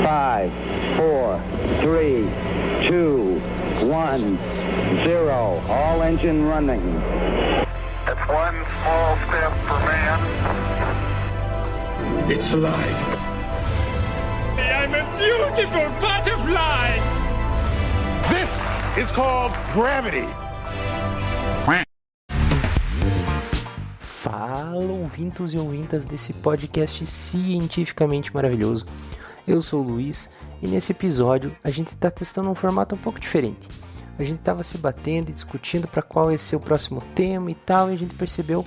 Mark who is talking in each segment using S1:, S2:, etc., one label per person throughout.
S1: 5, 4, 3, 2, 1, 0. All engine running.
S2: It's one small step for man.
S3: It's alive.
S4: I'm a beautiful butterfly.
S3: This is called gravity.
S5: Fala, ouvintos e ouvintas desse podcast cientificamente maravilhoso. Eu sou o Luiz e nesse episódio a gente está testando um formato um pouco diferente. A gente estava se batendo e discutindo para qual ia ser o próximo tema e tal, e a gente percebeu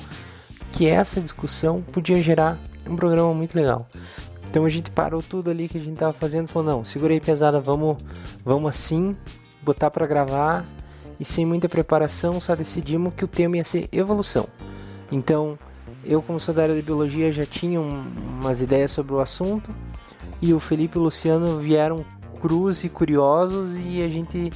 S5: que essa discussão podia gerar um programa muito legal. Então a gente parou tudo ali que a gente estava fazendo e falou, não, segura aí pesada, vamos assim, botar para gravar, e sem muita preparação só decidimos que o tema ia ser evolução. Então, eu como sou da área de biologia já tinha umas ideias sobre o assunto, e o Felipe e o Luciano vieram crus e curiosos e a gente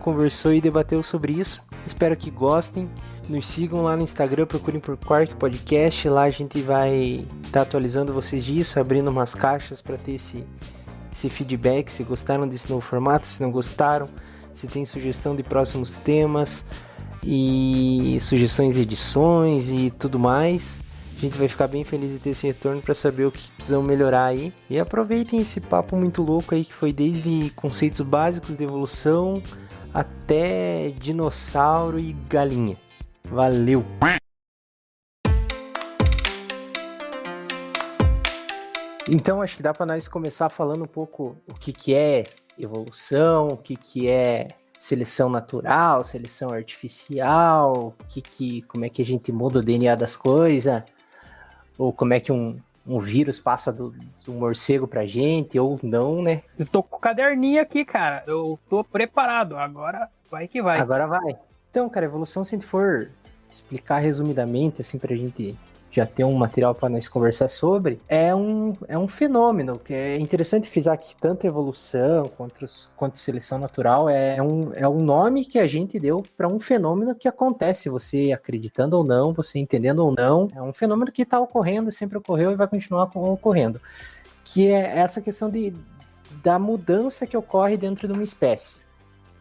S5: conversou e debateu sobre isso. Espero que gostem, nos sigam lá no Instagram, procurem por Quark Podcast, lá a gente vai estar atualizando vocês disso, abrindo umas caixas para ter esse feedback, se gostaram desse novo formato, se não gostaram, se tem sugestão de próximos temas e sugestões de edições e tudo mais. A gente vai ficar bem feliz de ter esse retorno para saber o que precisamos melhorar aí. E aproveitem esse papo muito louco aí que foi desde conceitos básicos de evolução até dinossauro e galinha. Valeu! Então acho que dá para nós começar falando um pouco o que é evolução, o que é seleção natural, seleção artificial, como é que a gente muda o DNA das coisas, ou como é que um vírus passa do morcego pra gente, ou não, né?
S6: Eu tô com o caderninho aqui, cara. Eu tô preparado. Agora vai que vai.
S5: Agora vai. Então, cara, evolução, se a gente for explicar resumidamente, assim, pra gente já ter um material para nós conversar sobre, é um fenômeno que é interessante frisar que tanto evolução quanto seleção natural é um nome que a gente deu para um fenômeno que acontece, você acreditando ou não, você entendendo ou não, é um fenômeno que está ocorrendo, sempre ocorreu e vai continuar ocorrendo, que é essa questão da mudança que ocorre dentro de uma espécie.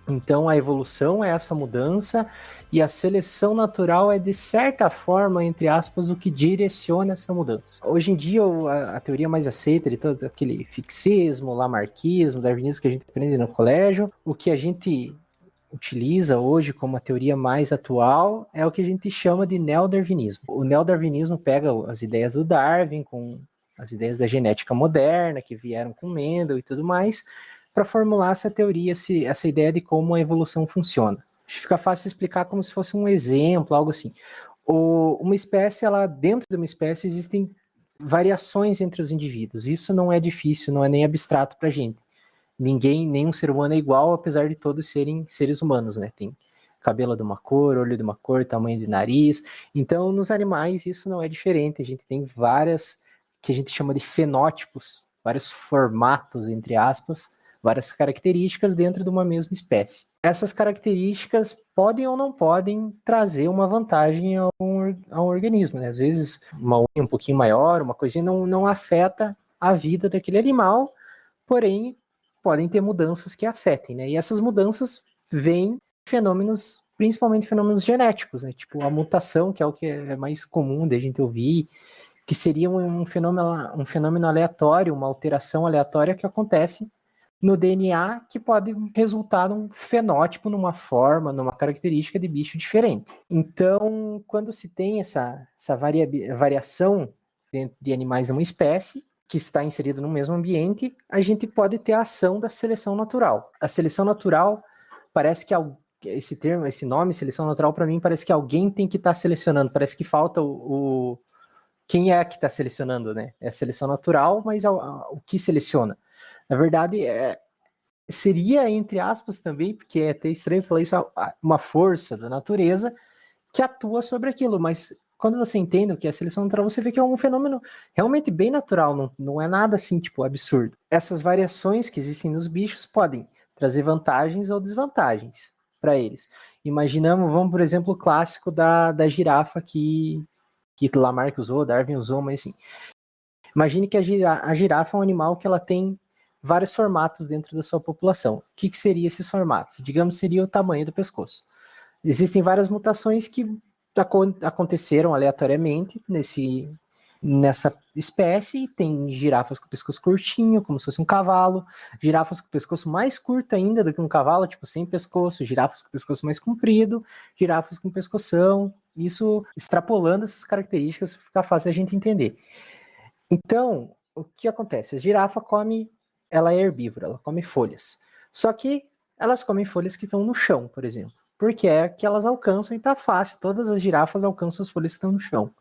S5: Então a evolução é essa mudança e a seleção natural é, de certa forma, entre aspas, o que direciona essa mudança. Hoje em dia, a teoria mais aceita de todo aquele fixismo, lamarckismo, darwinismo que a gente aprende no colégio, o que a gente utiliza hoje como a teoria mais atual é o que a gente chama de neodarwinismo. O neodarwinismo pega as ideias do Darwin, com as ideias da genética moderna, que vieram com Mendel e tudo mais, para formular essa teoria, essa ideia de como a evolução funciona. Acho que fica fácil explicar como se fosse um exemplo, algo assim. Uma espécie, dentro de uma espécie existem variações entre os indivíduos. Isso não é difícil, não é nem abstrato para a gente. Nenhum ser humano é igual, apesar de todos serem seres humanos, né? Tem cabelo de uma cor, olho de uma cor, tamanho de nariz. Então, nos animais, isso não é diferente. A gente tem várias, que a gente chama de fenótipos, vários formatos, entre aspas, várias características dentro de uma mesma espécie. Essas características podem ou não podem trazer uma vantagem a um organismo, né? Às vezes, uma unha um pouquinho maior, uma coisinha não afeta a vida daquele animal, porém, podem ter mudanças que afetem, né? E essas mudanças vêm de fenômenos, principalmente fenômenos genéticos, né? Tipo a mutação, que é o que é mais comum de a gente ouvir, que seria um fenômeno aleatório, uma alteração aleatória que acontece no DNA que pode resultar num fenótipo, numa forma, numa característica de bicho diferente. Então, quando se tem essa variação de animais numa espécie, que está inserida no mesmo ambiente, a gente pode ter a ação da seleção natural. A seleção natural, parece que esse nome, seleção natural, para mim, parece que alguém tem que estar selecionando, parece que falta quem é que está selecionando, né? É a seleção natural, mas o que seleciona? Na verdade, seria, entre aspas, também, porque é até estranho falar isso, uma força da natureza que atua sobre aquilo, mas quando você entende o que é a seleção natural, você vê que é um fenômeno realmente bem natural, não é nada assim, tipo, absurdo. Essas variações que existem nos bichos podem trazer vantagens ou desvantagens para eles. Vamos, por exemplo, o clássico da girafa que Lamarck usou, Darwin usou, mas assim, imagine que a girafa é um animal que ela tem vários formatos dentro da sua população. O que seriam esses formatos? Digamos, seria o tamanho do pescoço. Existem várias mutações que aconteceram aleatoriamente nessa espécie. Tem girafas com pescoço curtinho, como se fosse um cavalo, girafas com pescoço mais curto ainda do que um cavalo, tipo sem pescoço, girafas com pescoço mais comprido, girafas com pescoção. Isso, extrapolando essas características, fica fácil a gente entender. Então, o que acontece? A girafa ela é herbívora, ela come folhas. Só que elas comem folhas que estão no chão, por exemplo. Porque é que elas alcançam e tá fácil. Todas as girafas alcançam as folhas que estão no chão.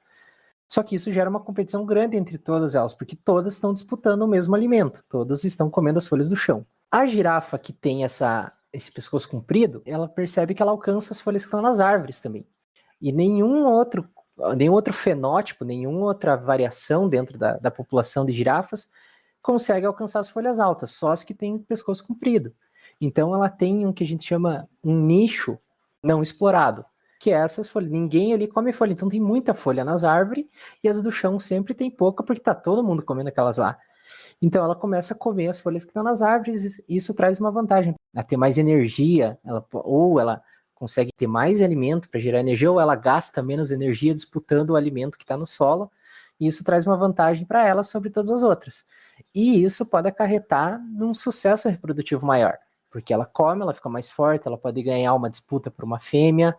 S5: Só que isso gera uma competição grande entre todas elas, porque todas estão disputando o mesmo alimento. Todas estão comendo as folhas do chão. A girafa que tem esse pescoço comprido, ela percebe que ela alcança as folhas que estão nas árvores também. E nenhum outro fenótipo, nenhuma outra variação dentro da população de girafas consegue alcançar as folhas altas, só as que têm pescoço comprido. Então ela tem um que a gente chama um nicho não explorado, que é essas folhas. Ninguém ali come folha, então tem muita folha nas árvores e as do chão sempre tem pouca, porque tá todo mundo comendo aquelas lá. Então ela começa a comer as folhas que estão nas árvores e isso traz uma vantagem. Ela tem mais energia, ou ela consegue ter mais alimento para gerar energia, ou ela gasta menos energia disputando o alimento que está no solo, e isso traz uma vantagem para ela sobre todas as outras. E isso pode acarretar num sucesso reprodutivo maior, porque ela come, ela fica mais forte, ela pode ganhar uma disputa por uma fêmea,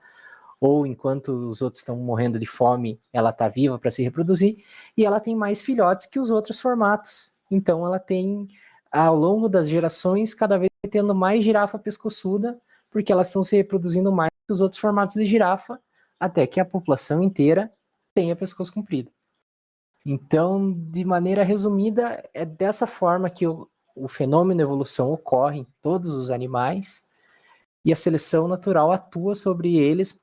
S5: ou enquanto os outros estão morrendo de fome, ela está viva para se reproduzir, e ela tem mais filhotes que os outros formatos. Então ela tem, ao longo das gerações, cada vez tendo mais girafa pescoçuda, porque elas estão se reproduzindo mais que os outros formatos de girafa, até que a população inteira tenha pescoço comprido. Então, de maneira resumida, é dessa forma que o fenômeno evolução ocorre em todos os animais, e a seleção natural atua sobre eles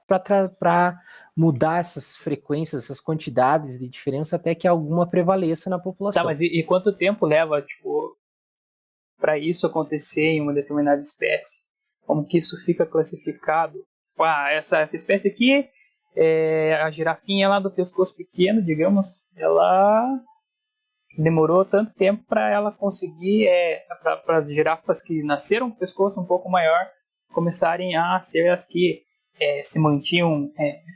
S5: para mudar essas frequências, essas quantidades de diferença, até que alguma prevaleça na população.
S6: Tá, mas e quanto tempo leva, tipo, para isso acontecer em uma determinada espécie? Como que isso fica classificado? Essa espécie aqui, a girafinha lá do pescoço pequeno, digamos, ela demorou tanto tempo para ela conseguir, para as girafas que nasceram com o pescoço um pouco maior, começarem a ser as que se mantinham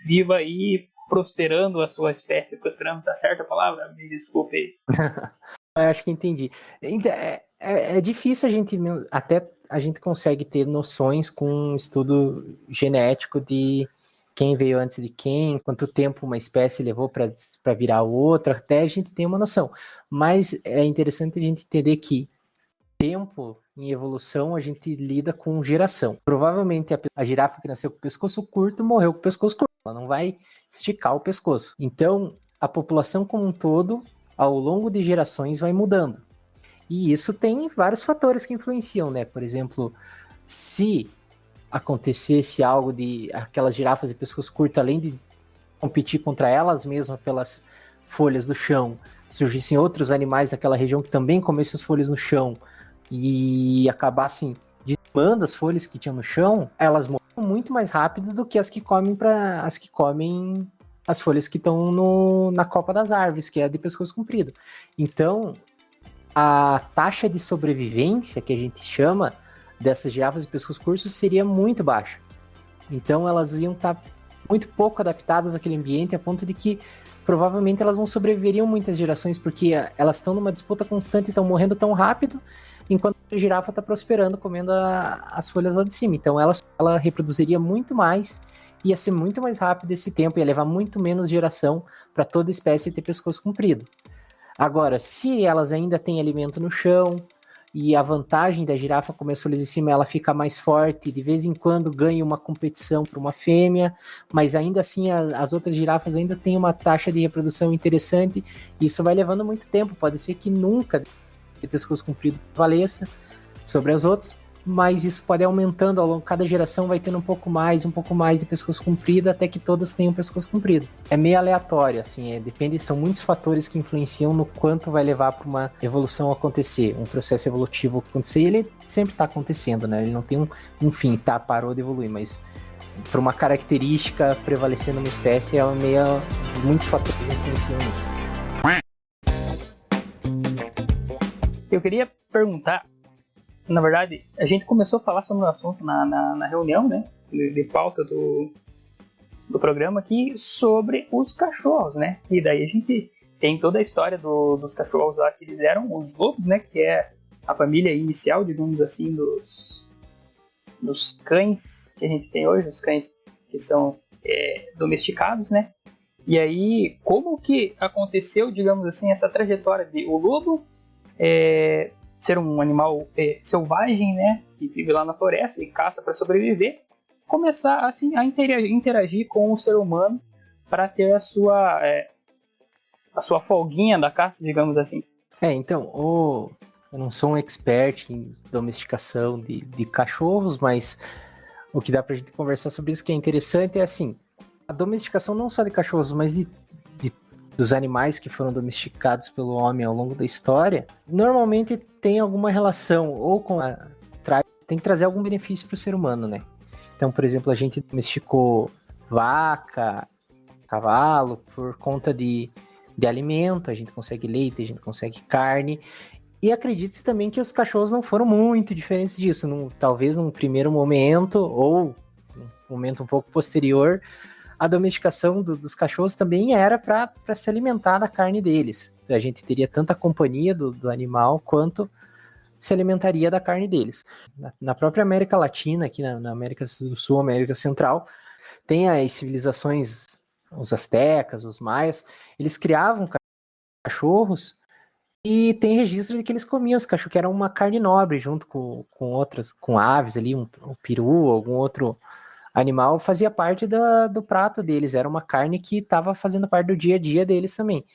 S6: viva e prosperando a sua espécie. Prosperando, tá certa a palavra? Me desculpe aí.
S5: Eu acho que entendi. É difícil até a gente consegue ter noções com um estudo genético de quem veio antes de quem, quanto tempo uma espécie levou para virar outra, até a gente tem uma noção. Mas é interessante a gente entender que tempo em evolução a gente lida com geração. Provavelmente a girafa que nasceu com o pescoço curto morreu com o pescoço curto, ela não vai esticar o pescoço. Então a população como um todo, ao longo de gerações, vai mudando. E isso tem vários fatores que influenciam, né? Por exemplo, se acontecesse algo de aquelas girafas de pescoço curto, além de competir contra elas mesmas pelas folhas do chão, surgissem outros animais daquela região que também comessem as folhas no chão e acabassem dizimando as folhas que tinham no chão, elas morrem muito mais rápido do que as que comem as folhas que estão na copa das árvores, que é de pescoço comprido. Então, a taxa de sobrevivência, que a gente chama, dessas girafas de pescoço curto seria muito baixa. Então elas iam estar muito pouco adaptadas àquele ambiente, a ponto de que provavelmente elas não sobreviveriam muitas gerações, porque elas estão numa disputa constante e estão morrendo tão rápido, enquanto a girafa está prosperando, comendo as folhas lá de cima. Então ela reproduziria muito mais, ia ser muito mais rápido esse tempo, ia levar muito menos geração para toda espécie ter pescoço comprido. Agora, se elas ainda têm alimento no chão, e a vantagem da girafa comer as folhas de cima, ela fica mais forte, de vez em quando ganha uma competição para uma fêmea, mas ainda assim as outras girafas ainda têm uma taxa de reprodução interessante, e isso vai levando muito tempo, pode ser que nunca de pescoço comprido prevaleça sobre as outras, mas isso pode ir aumentando ao longo, cada geração vai tendo um pouco mais de pescoço comprido, até que todas tenham pescoço comprido. É meio aleatório, assim, depende, são muitos fatores que influenciam no quanto vai levar para uma evolução acontecer, um processo evolutivo acontecer, e ele sempre está acontecendo, né? Ele não tem um fim, parou de evoluir, mas para uma característica prevalecer numa espécie, muitos fatores influenciam nisso.
S6: Eu queria perguntar, na verdade, a gente começou a falar sobre o assunto na reunião, né, de pauta do programa aqui, sobre os cachorros, né? E daí a gente tem toda a história dos cachorros lá, que eles eram os lobos, né? Que é a família inicial, digamos assim, dos cães que a gente tem hoje, os cães que são domesticados, né? E aí, como que aconteceu, digamos assim, essa trajetória de o lobo ser um animal selvagem, né? Que vive lá na floresta e caça para sobreviver, começar assim a interagir com o ser humano para ter a sua folguinha da caça, digamos assim.
S5: Então, eu não sou um expert em domesticação de cachorros, mas o que dá pra gente conversar sobre isso que é interessante é assim, a domesticação não só de cachorros, mas dos animais que foram domesticados pelo homem ao longo da história, normalmente tem alguma relação, ou tem que trazer algum benefício para o ser humano, né? Então, por exemplo, a gente domesticou vaca, cavalo, por conta de alimento, a gente consegue leite, a gente consegue carne, e acredite-se também que os cachorros não foram muito diferentes disso, talvez num primeiro momento, ou um momento um pouco posterior, a domesticação dos cachorros também era para se alimentar da carne deles. A gente teria tanta companhia do animal quanto se alimentaria da carne deles. Na própria América Latina, aqui na América do Sul, América Central, tem as civilizações, os astecas, os maias, eles criavam cachorros e tem registro de que eles comiam os cachorros, que era uma carne nobre, junto com outras, com aves ali, um peru, algum outro animal, fazia parte do prato deles, era uma carne que estava fazendo parte do dia a dia deles também.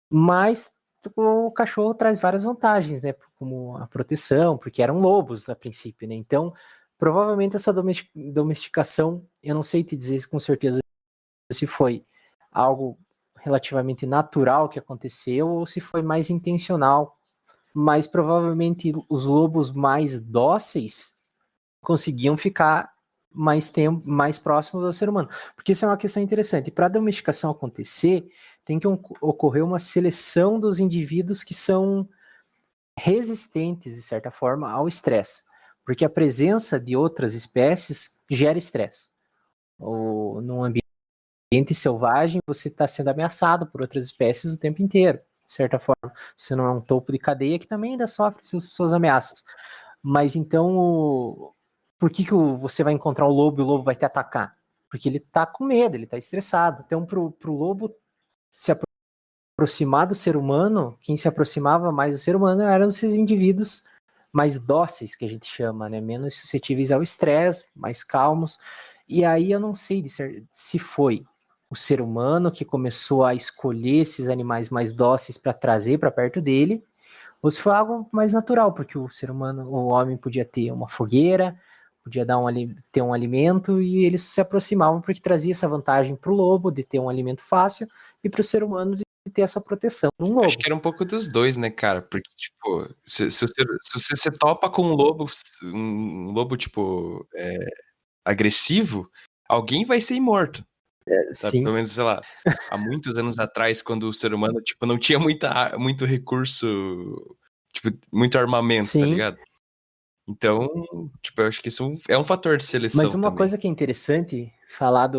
S5: Mas o cachorro traz várias vantagens, né, como a proteção, porque eram lobos a princípio, né, então provavelmente essa domesticação, eu não sei te dizer com certeza se foi algo relativamente natural que aconteceu ou se foi mais intencional, mas provavelmente os lobos mais dóceis conseguiam ficar mais tempo, mais próximos ao ser humano, porque isso é uma questão interessante. Para a domesticação acontecer, tem que ocorrer uma seleção dos indivíduos que são resistentes, de certa forma, ao estresse, porque a presença de outras espécies gera estresse. Ou num ambiente selvagem, você está sendo ameaçado por outras espécies o tempo inteiro, de certa forma. Você não é um topo de cadeia que também ainda sofre suas ameaças. Mas então, por que você vai encontrar o lobo e o lobo vai te atacar? Porque ele está com medo, ele está estressado. Então, para o lobo se aproximar do ser humano, quem se aproximava mais do ser humano eram esses indivíduos mais dóceis, que a gente chama, né? Menos suscetíveis ao estresse, mais calmos. E aí eu não sei se foi o ser humano que começou a escolher esses animais mais dóceis para trazer para perto dele, ou se foi algo mais natural, porque o ser humano, o homem podia ter uma fogueira, podia ter um alimento, e eles se aproximavam porque trazia essa vantagem para o lobo de ter um alimento fácil e para o ser humano de ter essa proteção de um lobo.
S7: Acho que era um pouco dos dois, né, cara? Porque, tipo, se você topa com um lobo, tipo, agressivo, alguém vai ser morto.
S5: Sim.
S7: Pelo menos, sei lá, há muitos anos atrás, quando o ser humano, tipo, não tinha muito recurso, tipo, muito armamento,
S5: Sim.
S7: tá ligado? Então, tipo, eu acho que isso é um fator de seleção.
S5: Mas uma
S7: também.
S5: coisa que é interessante falar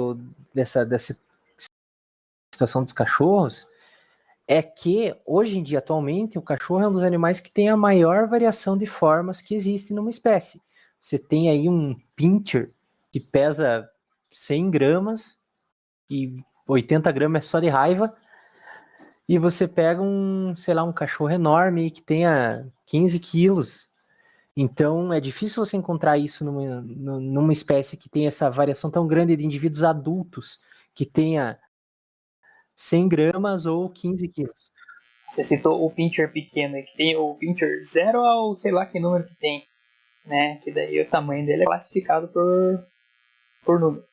S5: dessa situação dos cachorros é que, hoje em dia, atualmente, o cachorro é um dos animais que tem a maior variação de formas que existe numa espécie. Você tem aí um pincher que pesa 100 gramas e 80 gramas é só de raiva, e você pega um cachorro enorme que tenha 15 quilos. Então é difícil você encontrar isso numa espécie que tem essa variação tão grande de indivíduos adultos, que tenha 100 gramas ou 15 quilos.
S6: Você citou o pincher pequeno, que tem o pincher 0 ou sei lá que número que tem, né? Que daí o tamanho dele é classificado por número.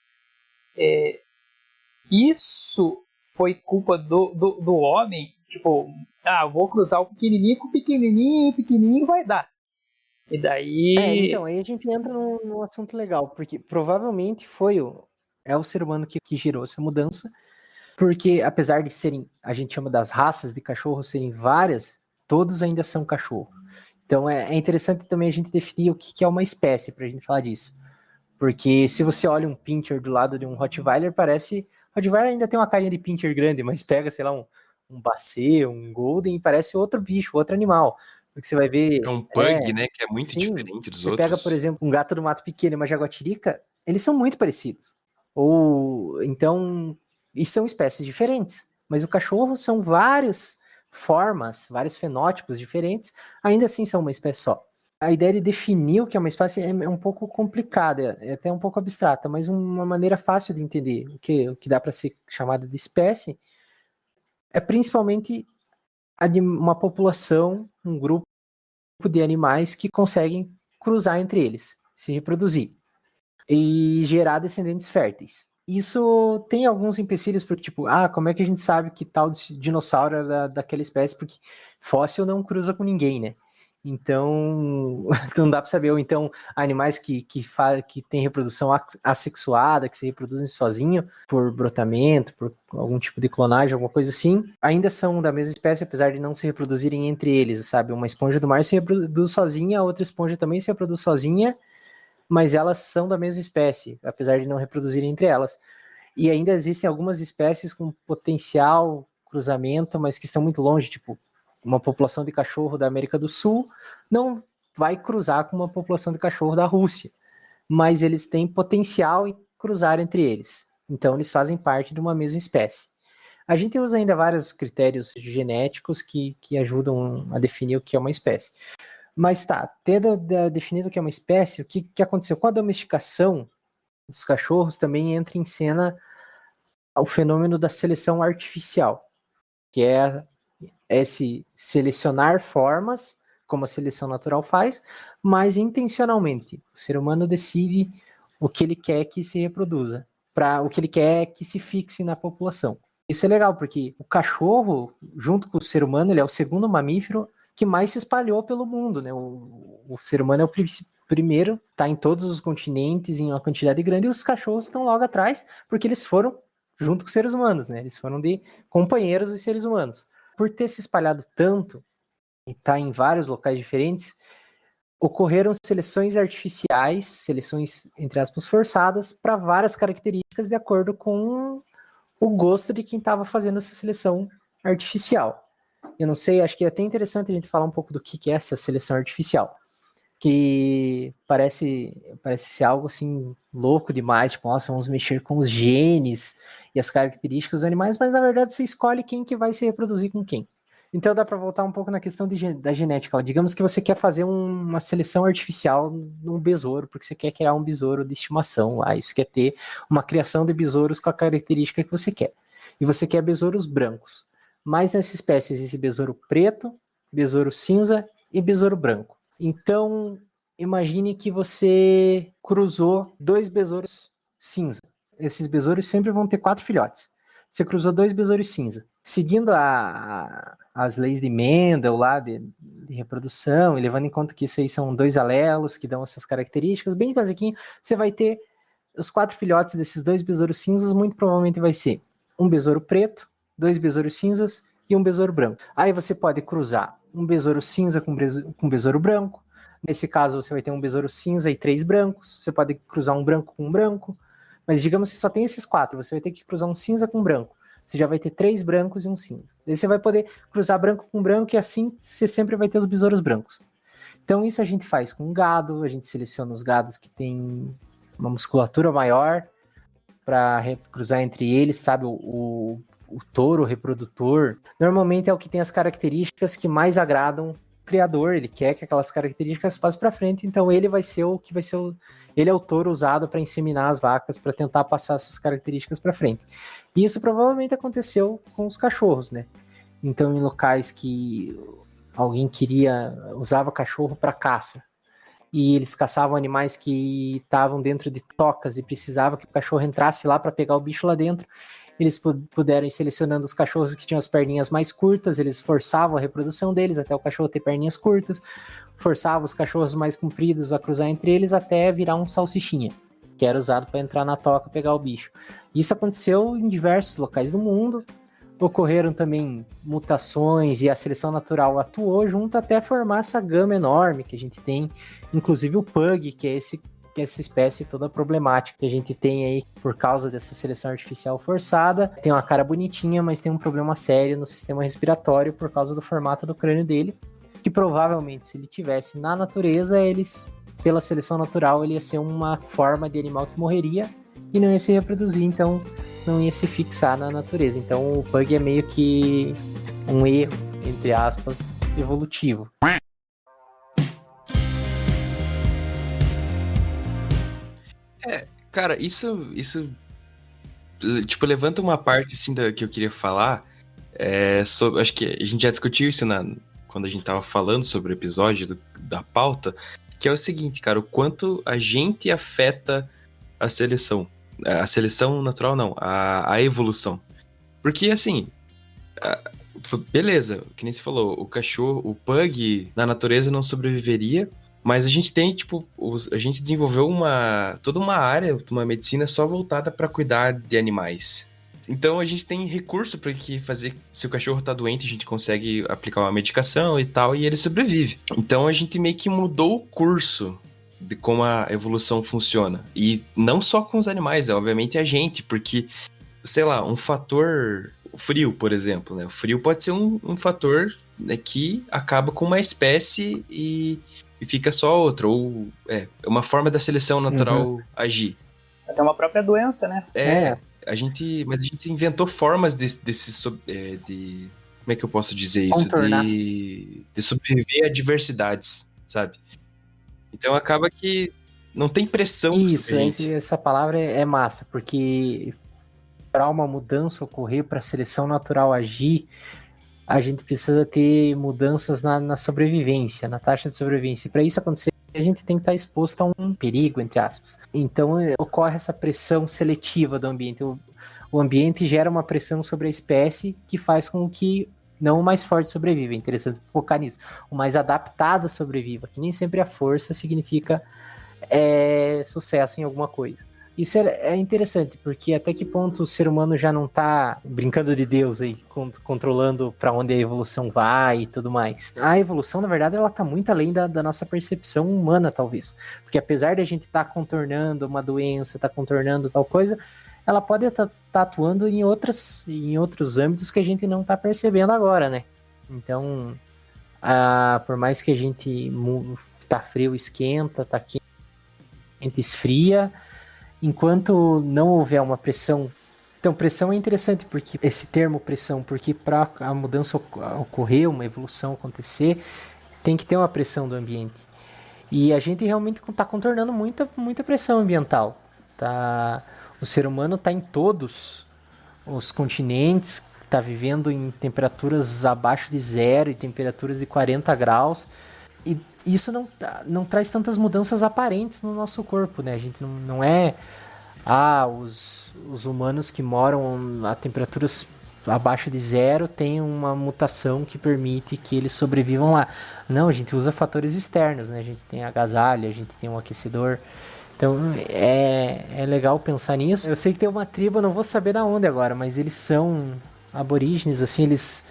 S6: Isso foi culpa do homem, tipo, vou cruzar o pequenininho com o pequenininho vai dar. E daí...
S5: Então, aí a gente entra num assunto legal, porque provavelmente é o ser humano que gerou essa mudança, porque apesar de serem, a gente chama das raças de cachorro serem várias, todos ainda são cachorro. Então é interessante também a gente definir o que é uma espécie para a gente falar disso. Porque se você olha um Pinscher do lado de um Rottweiler, parece... Rottweiler ainda tem uma carinha de Pinscher grande, mas pega, sei lá, um Basset, um Golden, parece outro bicho, outro animal. Porque você vai ver...
S7: É um pug, né? Que é muito
S5: sim,
S7: diferente dos
S5: você
S7: outros.
S5: pega, por exemplo, um gato do mato pequeno e uma jaguatirica, eles são muito parecidos. Ou, então, e são espécies diferentes. Mas o cachorro são várias formas, vários fenótipos diferentes, ainda assim são uma espécie só. A ideia de definir o que é uma espécie é um pouco complicada, é até um pouco abstrata, mas uma maneira fácil de entender o que dá para ser chamada de espécie é principalmente a de uma população, um grupo de animais que conseguem cruzar entre eles, se reproduzir e gerar descendentes férteis. Isso tem alguns empecilhos, porque tipo, como é que a gente sabe que tal dinossauro é daquela espécie, porque fóssil não cruza com ninguém, né? Então, não dá para saber. Ou então, animais que têm reprodução assexuada, que se reproduzem sozinho por brotamento, por algum tipo de clonagem, alguma coisa assim, ainda são da mesma espécie, apesar de não se reproduzirem entre eles, sabe? Uma esponja do mar se reproduz sozinha, a outra esponja também se reproduz sozinha, mas elas são da mesma espécie, apesar de não reproduzirem entre elas. E ainda existem algumas espécies com potencial cruzamento, mas que estão muito longe, tipo, uma população de cachorro da América do Sul não vai cruzar com uma população de cachorro da Rússia, mas eles têm potencial em cruzar entre eles. Então, eles fazem parte de uma mesma espécie. A gente usa ainda vários critérios genéticos que ajudam a definir o que é uma espécie. Mas tá, tendo definido o que é uma espécie, o que aconteceu? Com a domesticação dos cachorros também entra em cena o fenômeno da seleção artificial, que é esse selecionar formas, como a seleção natural faz, mas intencionalmente. O ser humano decide o que ele quer que se reproduza, para o que ele quer que se fixe na população. Isso é legal, porque o cachorro, junto com o ser humano, ele é o segundo mamífero que mais se espalhou pelo mundo, né? O ser humano é o primeiro, está em todos os continentes, em uma quantidade grande, e os cachorros estão logo atrás, porque eles foram junto com os seres humanos, né? Eles foram de companheiros dos seres humanos. Por ter se espalhado tanto, e estar em vários locais diferentes, ocorreram seleções artificiais, seleções, entre aspas, forçadas, para várias características de acordo com o gosto de quem estava fazendo essa seleção artificial. Eu não sei, acho que é até interessante a gente falar um pouco do que é essa seleção artificial, que parece ser algo assim louco demais, tipo, nossa, vamos mexer com os genes e as características dos animais, mas na verdade você escolhe quem que vai se reproduzir com quem. Então dá para voltar um pouco na questão da genética. Digamos que você quer fazer uma seleção artificial num besouro, porque você quer criar um besouro de estimação lá, e você quer ter uma criação de besouros com a característica que você quer. E você quer besouros brancos. Mas nessa espécie existe besouro preto, besouro cinza e besouro branco. Então, imagine que você cruzou 2 besouros cinza. Esses besouros sempre vão ter 4 filhotes. Você cruzou 2 besouros cinza. Seguindo as leis de Mendel lá de reprodução, e levando em conta que isso aí são 2 alelos que dão essas características, bem basiquinho, você vai ter os 4 filhotes desses 2 besouros cinzas, muito provavelmente vai ser um besouro preto, 2 besouros cinzas e um besouro branco. Aí você pode cruzar um besouro cinza com besouro branco. Nesse caso, você vai ter um besouro cinza e 3 brancos. Você pode cruzar um branco com um branco. Mas digamos que só tem esses 4. Você vai ter que cruzar um cinza com branco. Você já vai ter 3 brancos e um cinza. Daí você vai poder cruzar branco com branco e assim você sempre vai ter os besouros brancos. Então isso a gente faz com gado. A gente seleciona os gados que têm uma musculatura maior para cruzar entre eles, sabe? O touro reprodutor normalmente é o que tem as características que mais agradam o criador. Ele quer que aquelas características passem para frente, então ele vai ser o que vai ser ele é o touro usado para inseminar as vacas, para tentar passar essas características para frente. E isso provavelmente aconteceu com os cachorros, né? Então em locais que alguém usava cachorro para caça, e eles caçavam animais que estavam dentro de tocas e precisava que o cachorro entrasse lá para pegar o bicho lá dentro, eles puderam ir selecionando os cachorros que tinham as perninhas mais curtas, eles forçavam a reprodução deles até o cachorro ter perninhas curtas, forçavam os cachorros mais compridos a cruzar entre eles até virar um salsichinha, que era usado para entrar na toca e pegar o bicho. Isso aconteceu em diversos locais do mundo, ocorreram também mutações e a seleção natural atuou junto até formar essa gama enorme que a gente tem, inclusive o Pug, que é essa espécie toda problemática que a gente tem aí por causa dessa seleção artificial forçada. Tem uma cara bonitinha, mas tem um problema sério no sistema respiratório por causa do formato do crânio dele, que provavelmente se ele tivesse na natureza, pela seleção natural, ele ia ser uma forma de animal que morreria e não ia se reproduzir, então não ia se fixar na natureza. Então o Pug é meio que um erro, entre aspas, evolutivo.
S7: Cara, isso tipo, levanta uma parte, assim, que eu queria falar, sobre, acho que a gente já discutiu isso quando a gente tava falando sobre o episódio da pauta, que é o seguinte, cara, o quanto a gente afeta a seleção natural não, a evolução. Porque, assim, beleza, que nem você falou, o cachorro, o Pug na natureza não sobreviveria, mas a gente tem, tipo, a gente desenvolveu toda uma área, uma medicina só voltada para cuidar de animais. Então a gente tem recurso para fazer, se o cachorro tá doente, a gente consegue aplicar uma medicação e tal, e ele sobrevive. Então a gente meio que mudou o curso de como a evolução funciona. E não só com os animais, obviamente a gente, porque, sei lá, um fator frio, por exemplo, né? O frio pode ser um fator, né, que acaba com uma espécie e fica só outra, ou uma forma da seleção natural agir.
S6: Até uma própria doença, né?
S7: Mas a gente inventou formas de como é que eu posso dizer isso?
S5: Contornar.
S7: De sobreviver a diversidades, sabe? Então acaba que não tem pressão suficiente.
S5: Essa palavra é massa, porque para uma mudança ocorrer, para a seleção natural agir, a gente precisa ter mudanças na sobrevivência, na taxa de sobrevivência. Para isso acontecer, a gente tem que estar exposto a um perigo, entre aspas. Então, ocorre essa pressão seletiva do ambiente. O ambiente gera uma pressão sobre a espécie que faz com que não o mais forte sobreviva. É interessante focar nisso. O mais adaptado sobreviva, que nem sempre a força significa sucesso em alguma coisa. Isso é interessante, porque até que ponto o ser humano já não está brincando de Deus aí, controlando para onde a evolução vai e tudo mais. A evolução, na verdade, ela está muito além da nossa percepção humana, talvez. Porque apesar de a gente estar contornando uma doença, estar contornando tal coisa, ela pode estar atuando em outros âmbitos que a gente não está percebendo agora, né? Então, por mais que a gente tá frio, esquenta, tá quente, esfria, enquanto não houver uma pressão. Então, pressão é interessante, porque esse termo pressão, porque para a mudança ocorrer, uma evolução acontecer, tem que ter uma pressão do ambiente. E a gente realmente está contornando muita pressão ambiental. O ser humano está em todos os continentes, está vivendo em temperaturas abaixo de zero e temperaturas de 40 graus. E isso não traz tantas mudanças aparentes no nosso corpo, né? A gente não é os humanos que moram a temperaturas abaixo de zero têm uma mutação que permite que eles sobrevivam lá. Não, a gente usa fatores externos, né? A gente tem agasalho, a gente tem um aquecedor. Então é legal pensar nisso. Eu sei que tem uma tribo, não vou saber da onde agora, mas eles são aborígenes, assim, eles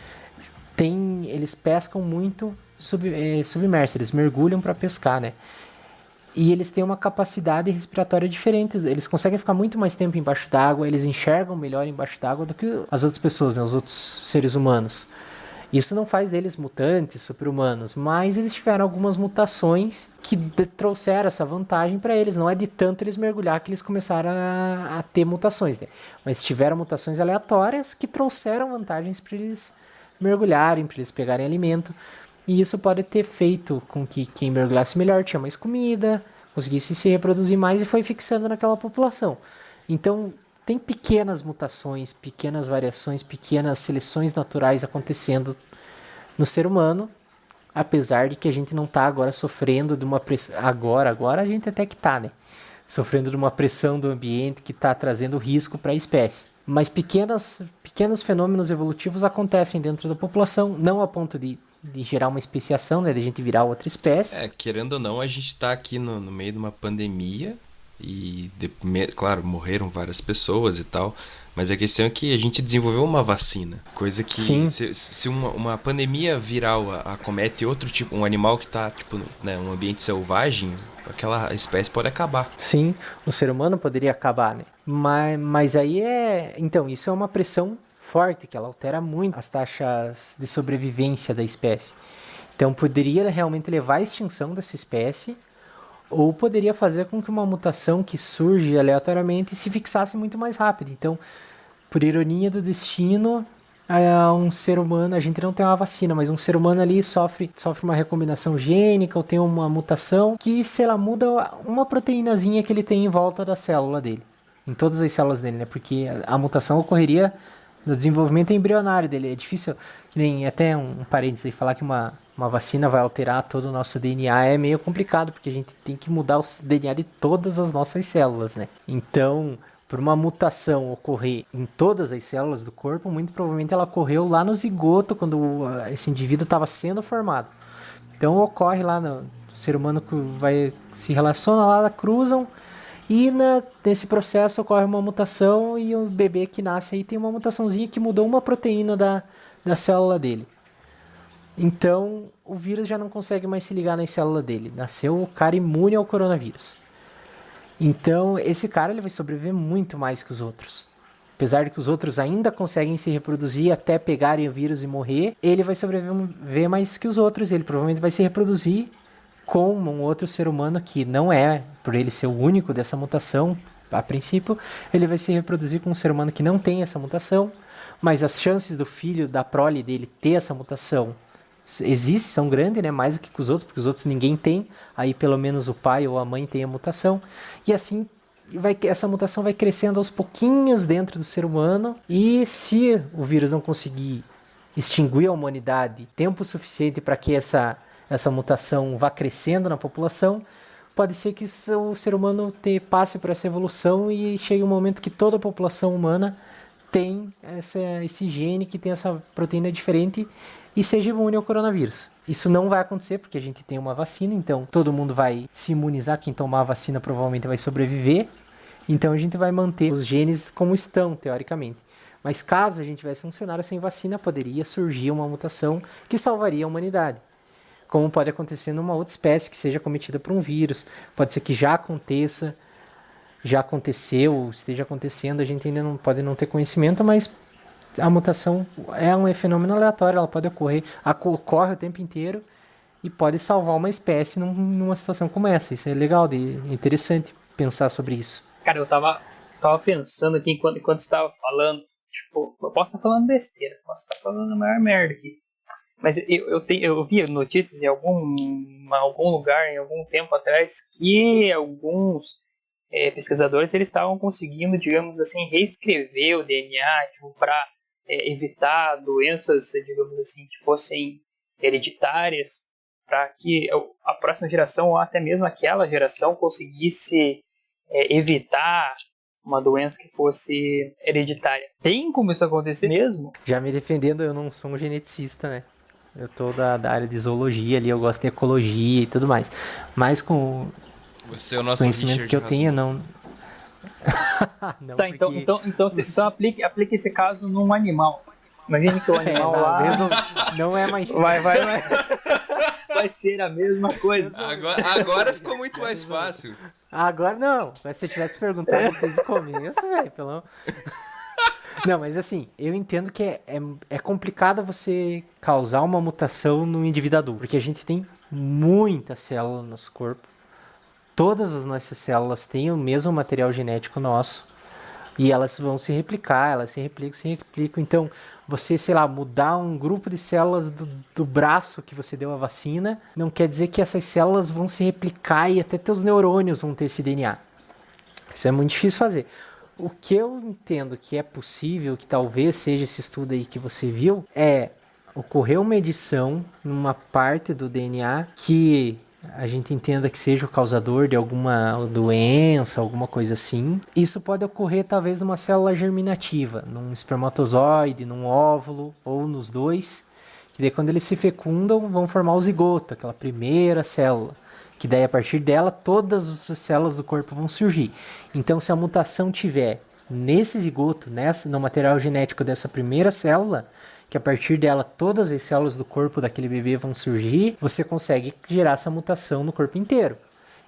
S5: pescam muito submerso, eles mergulham para pescar, né? E eles têm uma capacidade respiratória diferente, eles conseguem ficar muito mais tempo embaixo d'água, eles enxergam melhor embaixo d'água do que as outras pessoas, né? Os outros seres humanos. Isso não faz deles mutantes, super-humanos, mas eles tiveram algumas mutações que trouxeram essa vantagem para eles. Não é de tanto eles mergulhar que eles começaram a ter mutações, né? Mas tiveram mutações aleatórias que trouxeram vantagens para eles mergulharem, para eles pegarem alimento. E isso pode ter feito com que quem mergulhasse melhor tinha mais comida, conseguisse se reproduzir mais e foi fixando naquela população. Então, tem pequenas mutações, pequenas variações, pequenas seleções naturais acontecendo no ser humano, apesar de que a gente não está agora sofrendo de uma pressão. Agora a gente até que está, né? Sofrendo de uma pressão do ambiente que está trazendo risco para a espécie. Mas pequenos fenômenos evolutivos acontecem dentro da população, não a ponto de gerar uma especiação, né, de a gente virar outra espécie.
S7: Querendo ou não, a gente tá aqui no meio de uma pandemia e, claro, morreram várias pessoas e tal, Mas a questão é que a gente desenvolveu uma vacina. Coisa que
S5: Sim.
S7: se uma pandemia viral acomete outro tipo, um animal que tá, tipo, né, um ambiente selvagem, aquela espécie pode acabar.
S5: Sim, o ser humano poderia acabar, né? Mas aí então, isso é uma pressão forte, que ela altera muito as taxas de sobrevivência da espécie. Então, poderia realmente levar à extinção dessa espécie, ou poderia fazer com que uma mutação que surge aleatoriamente se fixasse muito mais rápido. Então, por ironia do destino, um ser humano, a gente não tem uma vacina, mas um ser humano ali sofre uma recombinação gênica ou tem uma mutação que, sei lá, muda uma proteínazinha que ele tem em volta da célula dele, em todas as células dele, né? Porque a mutação ocorreria no desenvolvimento embrionário dele. É difícil, que nem até um parênteses aí, falar que uma vacina vai alterar todo o nosso DNA é meio complicado, porque a gente tem que mudar o DNA de todas as nossas células, né? Então, por uma mutação ocorrer em todas as células do corpo, muito provavelmente ela ocorreu lá no zigoto, quando esse indivíduo estava sendo formado. Então, ocorre lá no ser humano que vai se relaciona lá, cruzam, e nesse processo ocorre uma mutação e o bebê que nasce aí tem uma mutaçãozinha que mudou uma proteína da célula dele. Então, o vírus já não consegue mais se ligar nas células dele. Nasceu o cara imune ao coronavírus. Então, esse cara ele vai sobreviver muito mais que os outros. Apesar de que os outros ainda conseguem se reproduzir até pegarem o vírus e morrer, ele vai sobreviver mais que os outros. Ele provavelmente vai se reproduzir com um outro ser humano que não é, por ele ser o único dessa mutação, a princípio, ele vai se reproduzir com um ser humano que não tem essa mutação, mas as chances do filho, da prole dele ter essa mutação existem, são grandes, né? Mais do que com os outros, porque os outros ninguém tem, aí pelo menos o pai ou a mãe tem a mutação, e assim essa mutação vai crescendo aos pouquinhos dentro do ser humano, e se o vírus não conseguir extinguir a humanidade tempo suficiente para que essa mutação vá crescendo na população, pode ser que o ser humano passe por essa evolução e chegue um momento que toda a população humana tem esse gene que tem essa proteína diferente e seja imune ao coronavírus. Isso não vai acontecer porque a gente tem uma vacina, então todo mundo vai se imunizar, quem tomar a vacina provavelmente vai sobreviver, então a gente vai manter os genes como estão, teoricamente. Mas caso a gente tivesse um cenário sem vacina, poderia surgir uma mutação que salvaria a humanidade. Como pode acontecer numa outra espécie que seja cometida por um vírus, pode ser que já aconteça, já aconteceu, esteja acontecendo, a gente ainda não pode não ter conhecimento, mas a mutação é um fenômeno aleatório, ela pode ocorre o tempo inteiro e pode salvar uma espécie numa situação como essa. Isso é legal, é interessante pensar sobre isso.
S6: Cara, eu tava pensando aqui enquanto você estava falando, tipo, eu posso estar falando besteira, posso estar falando a maior merda aqui. Mas eu vi notícias em algum lugar, em algum tempo atrás, que alguns pesquisadores eles estavam conseguindo, digamos assim, reescrever o DNA tipo, para evitar doenças, digamos assim, que fossem hereditárias, para que a próxima geração, ou até mesmo aquela geração, conseguisse evitar uma doença que fosse hereditária. Tem como isso acontecer mesmo?
S5: Já me defendendo, eu não sou um geneticista, né? Eu tô da área de zoologia ali, eu gosto de ecologia e tudo mais. Mas com
S7: Você é o nosso
S5: conhecimento
S7: Richard
S5: que eu tenho,
S7: Rasmussen.
S5: não
S6: Tá,
S5: porque...
S6: então aplique esse caso num animal. Imagine que o animal lá
S5: não é mais...
S6: vai ser a mesma coisa.
S7: Agora ficou muito mais fácil.
S5: Agora não, mas se eu tivesse perguntado desde o começo, velho, pelo... Não, mas assim, eu entendo que é complicado você causar uma mutação no indivíduo adulto, porque a gente tem muita célula no nosso corpo. Todas as nossas células têm o mesmo material genético nosso e elas vão se replicar, elas se replicam. Então, você, sei lá, mudar um grupo de células do braço que você deu a vacina, não quer dizer que essas células vão se replicar e até teus neurônios vão ter esse DNA. Isso é muito difícil fazer. O que eu entendo que é possível, que talvez seja esse estudo aí que você viu, é ocorrer uma edição numa parte do DNA que a gente entenda que seja o causador de alguma doença, alguma coisa assim. Isso pode ocorrer talvez numa célula germinativa, num espermatozoide, num óvulo ou nos dois, que daí quando eles se fecundam vão formar o zigoto, aquela primeira célula, que daí a partir dela todas as células do corpo vão surgir. Então se a mutação tiver nesse zigoto, no material genético dessa primeira célula, que a partir dela todas as células do corpo daquele bebê vão surgir, você consegue gerar essa mutação no corpo inteiro.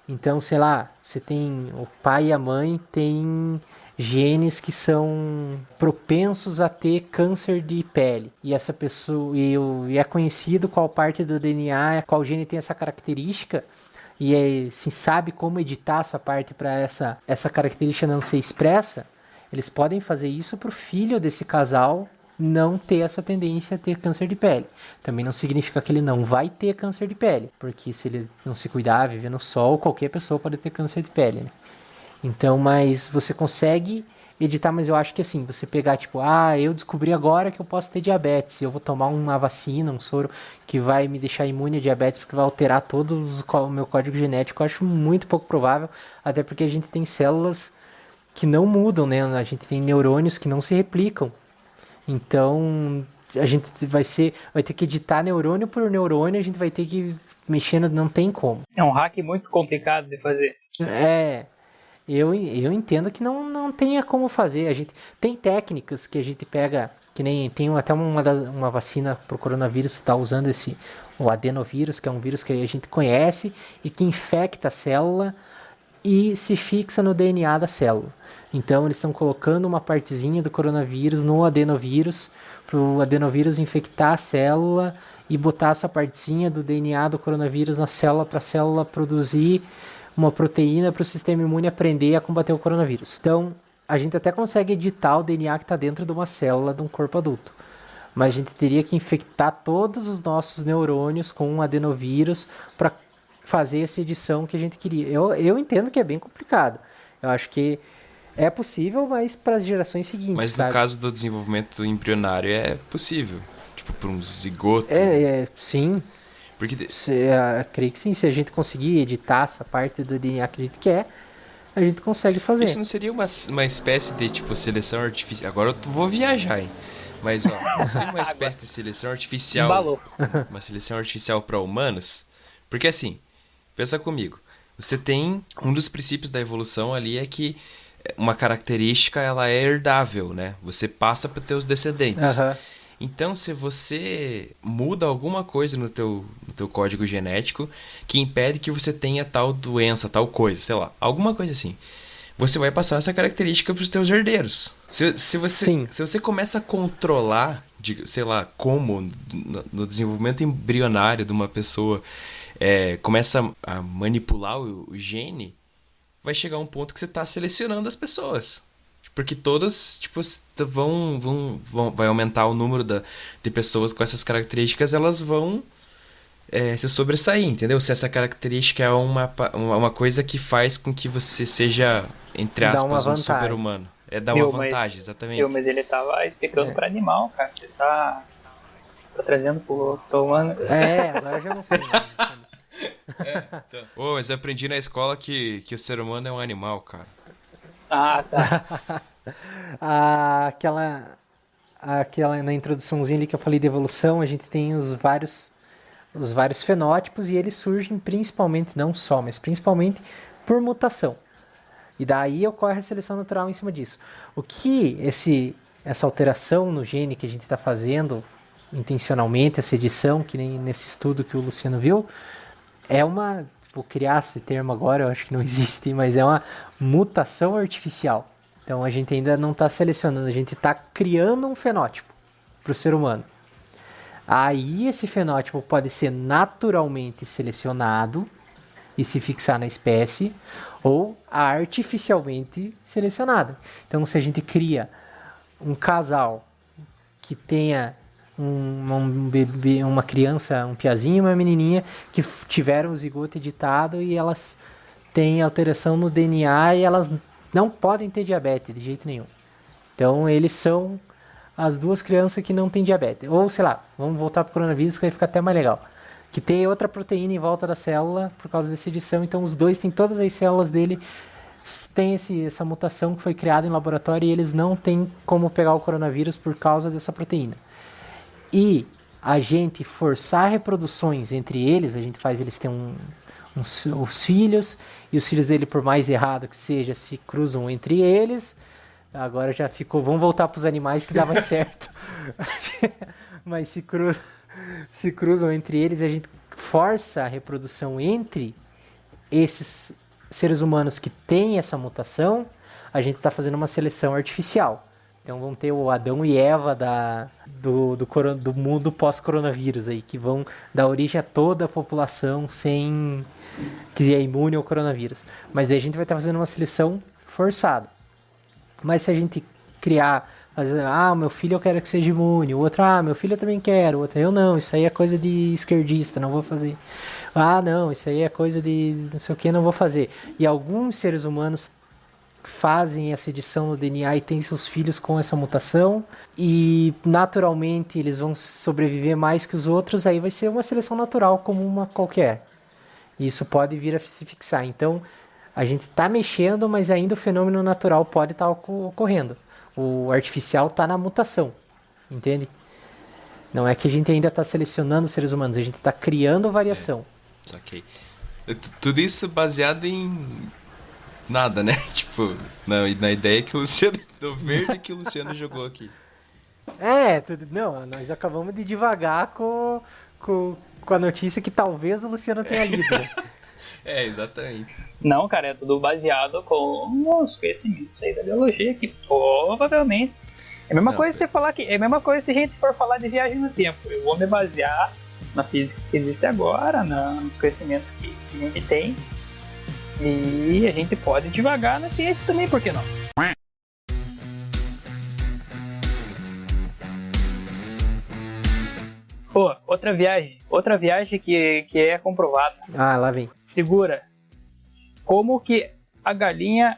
S5: Então, sei lá, você tem o pai e a mãe têm genes que são propensos a ter câncer de pele. E essa pessoa e é conhecido qual parte do DNA, qual gene tem essa característica. E se sabe como editar essa parte para essa característica não ser expressa, eles podem fazer isso para o filho desse casal não ter essa tendência a ter câncer de pele. Também não significa que ele não vai ter câncer de pele, porque se ele não se cuidar, viver no sol, qualquer pessoa pode ter câncer de pele, né? Então, mas você consegue editar, mas eu acho que assim, você pegar tipo, eu descobri agora que eu posso ter diabetes, eu vou tomar uma vacina, um soro que vai me deixar imune a diabetes, porque vai alterar todo o meu código genético, eu acho muito pouco provável, até porque a gente tem células que não mudam, né? A gente tem neurônios que não se replicam. Então, a gente vai ter que editar neurônio por neurônio, a gente vai ter que mexer, não tem como.
S6: É um hack muito complicado de fazer.
S5: Eu entendo que não tenha como fazer. A gente tem técnicas que a gente pega, que nem tem até uma vacina para o coronavírus, está usando o adenovírus, que é um vírus que a gente conhece e que infecta a célula e se fixa no DNA da célula. Então eles estão colocando uma partezinha do coronavírus no adenovírus, para o adenovírus infectar a célula e botar essa partezinha do DNA do coronavírus na célula, para a célula produzir uma proteína para o sistema imune aprender a combater o coronavírus. Então a gente até consegue editar o DNA que está dentro de uma célula de um corpo adulto, mas a gente teria que infectar todos os nossos neurônios com um adenovírus para fazer essa edição que a gente queria. Eu entendo que é bem complicado. Eu acho que é possível, mas para as gerações seguintes.
S7: Mas no caso do desenvolvimento embrionário é possível. Tipo, para um zigoto.
S5: Sim.
S7: Porque...
S5: creio que sim. Se a gente conseguir editar essa parte do DNA que a gente quer, a gente consegue fazer.
S7: Isso não seria uma espécie de tipo seleção artificial? Agora eu vou viajar, hein? Mas ó, seria uma espécie de seleção artificial.
S6: Embalou.
S7: Uma seleção artificial para humanos? Porque assim, pensa comigo. Você tem um dos princípios da evolução ali é que uma característica ela é herdável, né? Você passa para os teus descendentes.
S5: Uhum.
S7: Então, se você muda alguma coisa no teu código genético que impede que você tenha tal doença, tal coisa, sei lá, alguma coisa assim, você vai passar essa característica para os teus herdeiros. Se você começa a controlar, sei lá, como no desenvolvimento embrionário de uma pessoa começa a manipular o gene, vai chegar um ponto que você está selecionando as pessoas. Porque todas, tipo, vai aumentar o número de pessoas com essas características, elas vão se sobressair, entendeu? Se essa característica é uma coisa que faz com que você seja, entre aspas, um super-humano. Dá uma vantagem, exatamente.
S6: Mas ele tava explicando para animal, cara. Você tá trazendo pro humano.
S5: Agora eu já não sei mais.
S7: Então. Mas eu aprendi na escola que o ser humano é um animal, cara.
S6: Ah, tá.
S5: Aquela na introduçãozinha ali que eu falei de evolução, a gente tem os vários fenótipos e eles surgem principalmente, não só, mas principalmente por mutação. E daí ocorre a seleção natural em cima disso. O que essa alteração no gene que a gente está fazendo intencionalmente, essa edição, que nem nesse estudo que o Luciano viu, vou criar esse termo agora, eu acho que não existe, mas é uma mutação artificial. Então a gente ainda não está selecionando, a gente está criando um fenótipo para o ser humano. Aí esse fenótipo pode ser naturalmente selecionado e se fixar na espécie, ou artificialmente selecionado. Então se a gente cria um casal que tenha um bebê, uma criança, um piazinho e uma menininha que tiveram o zigoto editado e elas têm alteração no DNA e elas não podem ter diabetes de jeito nenhum. Então eles são as duas crianças que não têm diabetes. Ou sei lá, vamos voltar para o coronavírus que vai ficar até mais legal. Que tem outra proteína em volta da célula por causa dessa edição, então os dois têm todas as células dele, tem essa mutação que foi criada em laboratório e eles não têm como pegar o coronavírus por causa dessa proteína. E a gente forçar reproduções entre eles, a gente faz eles terem os filhos, e os filhos dele, por mais errado que seja, se cruzam entre eles, Agora já ficou, vamos voltar pros animais que dá mais certo. Mas se cruzam entre eles e a gente força a reprodução entre esses seres humanos que têm essa mutação, a gente está fazendo uma seleção artificial. Então vão ter o Adão e Eva do mundo pós-coronavírus aí, que vão dar origem a toda a população que é imune ao coronavírus. Mas daí a gente vai estar fazendo uma seleção forçada. Mas se a gente o meu filho eu quero que seja imune, o outro, meu filho eu também quero, o outro, eu não, isso aí é coisa de esquerdista, não vou fazer. Não, isso aí é coisa de não sei o que, não vou fazer. E alguns seres humanos fazem essa edição no DNA e têm seus filhos com essa mutação e naturalmente eles vão sobreviver mais que os outros, aí vai ser uma seleção natural como uma qualquer. E isso pode vir a se fixar. Então, a gente está mexendo, mas ainda o fenômeno natural pode estar ocorrendo. O artificial está na mutação, entende? Não é que a gente ainda está selecionando seres humanos, a gente está criando variação.
S7: Ok. Tudo isso baseado em nada, né? Tipo, na ideia que o Luciano... do verde que o Luciano jogou aqui.
S5: Não, nós acabamos de divagar com a notícia que talvez o Luciano tenha lido. Né?
S7: Exatamente.
S6: Não, cara, é tudo baseado com os conhecimentos aí da biologia, que provavelmente é a mesma coisa se você falar que é a mesma coisa se a gente for falar de viagem no tempo. Eu vou me basear na física que existe agora, nos conhecimentos que a gente tem, e a gente pode divagar na ciência também, por que não? Outra viagem que é comprovada.
S5: Lá vem.
S6: Segura. Como que a galinha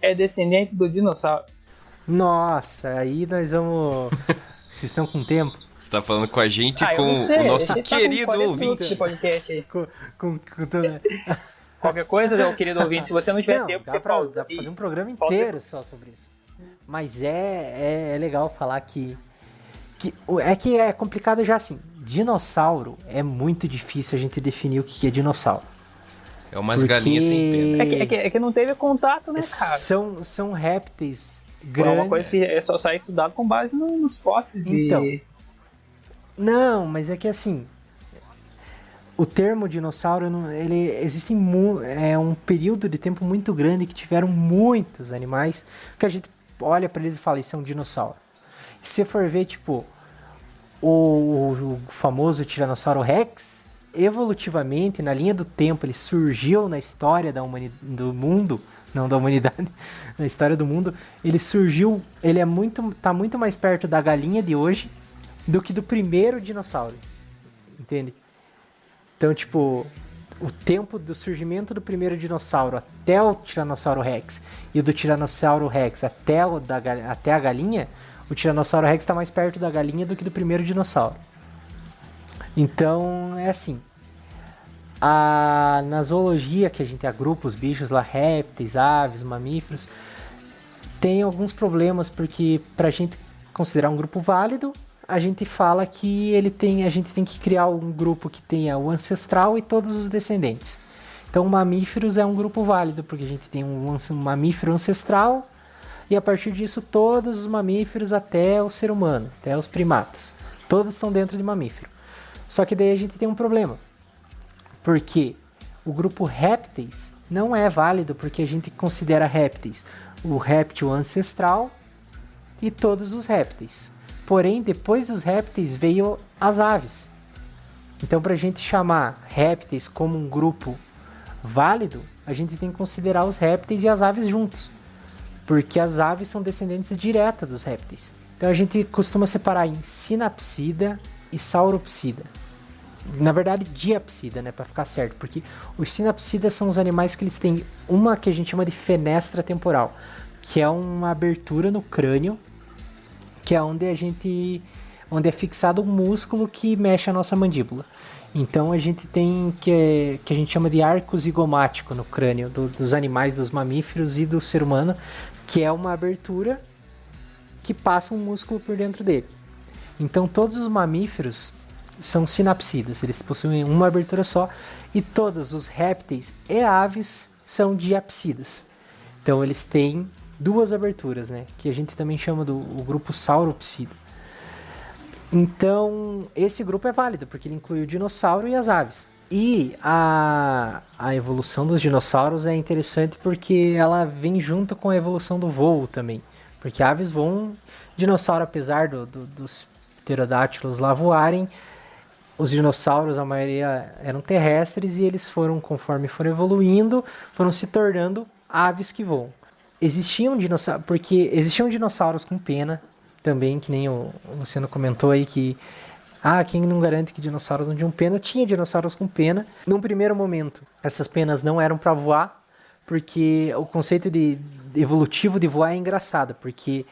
S6: é descendente do dinossauro?
S5: Nossa, aí nós vamos... Vocês estão com tempo?
S7: Você tá falando com a gente com o nosso querido ouvinte.
S6: Podcast aí.
S5: Com toda...
S6: Qualquer coisa, meu querido ouvinte, se você não tiver tempo, você pausa.
S5: Dá pra fazer um programa inteiro só sobre isso. Mas é legal falar que é complicado já assim. Dinossauro é muito difícil a gente definir o que é dinossauro.
S7: É umas galinhas sem pena.
S6: É que não teve contato, né, cara?
S5: São répteis grandes.
S6: É uma coisa que é só estudado com base nos fósseis.
S5: Então, não, mas é que assim, o termo dinossauro, existe um período de tempo muito grande que tiveram muitos animais que a gente olha para eles e fala, isso é um dinossauro. Se você for ver, tipo, o famoso Tiranossauro Rex, evolutivamente, na linha do tempo, ele surgiu na história do mundo, não da humanidade, na história do mundo, ele tá muito mais perto da galinha de hoje do que do primeiro dinossauro, entende? Então, tipo, o tempo do surgimento do primeiro dinossauro até o Tiranossauro Rex e o do Tiranossauro Rex até a galinha, o Tiranossauro Rex está mais perto da galinha do que do primeiro dinossauro. Então, é assim. Na zoologia, que a gente agrupa os bichos lá, répteis, aves, mamíferos, tem alguns problemas, porque para a gente considerar um grupo válido, a gente fala que a gente tem que criar um grupo que tenha o ancestral e todos os descendentes. Então, mamíferos é um grupo válido, porque a gente tem um mamífero ancestral, e a partir disso todos os mamíferos até o ser humano, até os primatas, todos estão dentro de mamífero. Só que daí a gente tem um problema, porque o grupo répteis não é válido, porque a gente considera répteis o réptil ancestral e todos os répteis. Porém, depois dos répteis veio as aves. Então, para a gente chamar répteis como um grupo válido, a gente tem que considerar os répteis e as aves juntos, porque as aves são descendentes diretas dos répteis. Então a gente costuma separar em sinapsida e sauropsida. Na verdade, diapsida, né, para ficar certo, porque os sinapsidas são os animais que eles têm uma que a gente chama de fenestra temporal, que é uma abertura no crânio, que é onde é fixado um músculo que mexe a nossa mandíbula. Então a gente tem que a gente chama de arco zigomático no crânio dos animais, dos mamíferos e do ser humano, que é uma abertura que passa um músculo por dentro dele. Então todos os mamíferos são sinapsidas, eles possuem uma abertura só, e todos os répteis e aves são diapsidas. Então eles têm duas aberturas, né? Que a gente também chama o grupo Sauropsida. Então, esse grupo é válido, porque ele inclui o dinossauro e as aves. E a evolução dos dinossauros é interessante porque ela vem junto com a evolução do voo também. Porque aves voam, dinossauro, apesar dos pterodátilos lá voarem, os dinossauros, a maioria eram terrestres e eles foram, conforme foram evoluindo, foram se tornando aves que voam. Existiam dinossauros com pena, também, que nem o Luciano comentou aí que quem não garante que dinossauros não tinham pena? Tinha dinossauros com pena. Num primeiro momento, essas penas não eram para voar, porque o conceito evolutivo de voar é engraçado, porque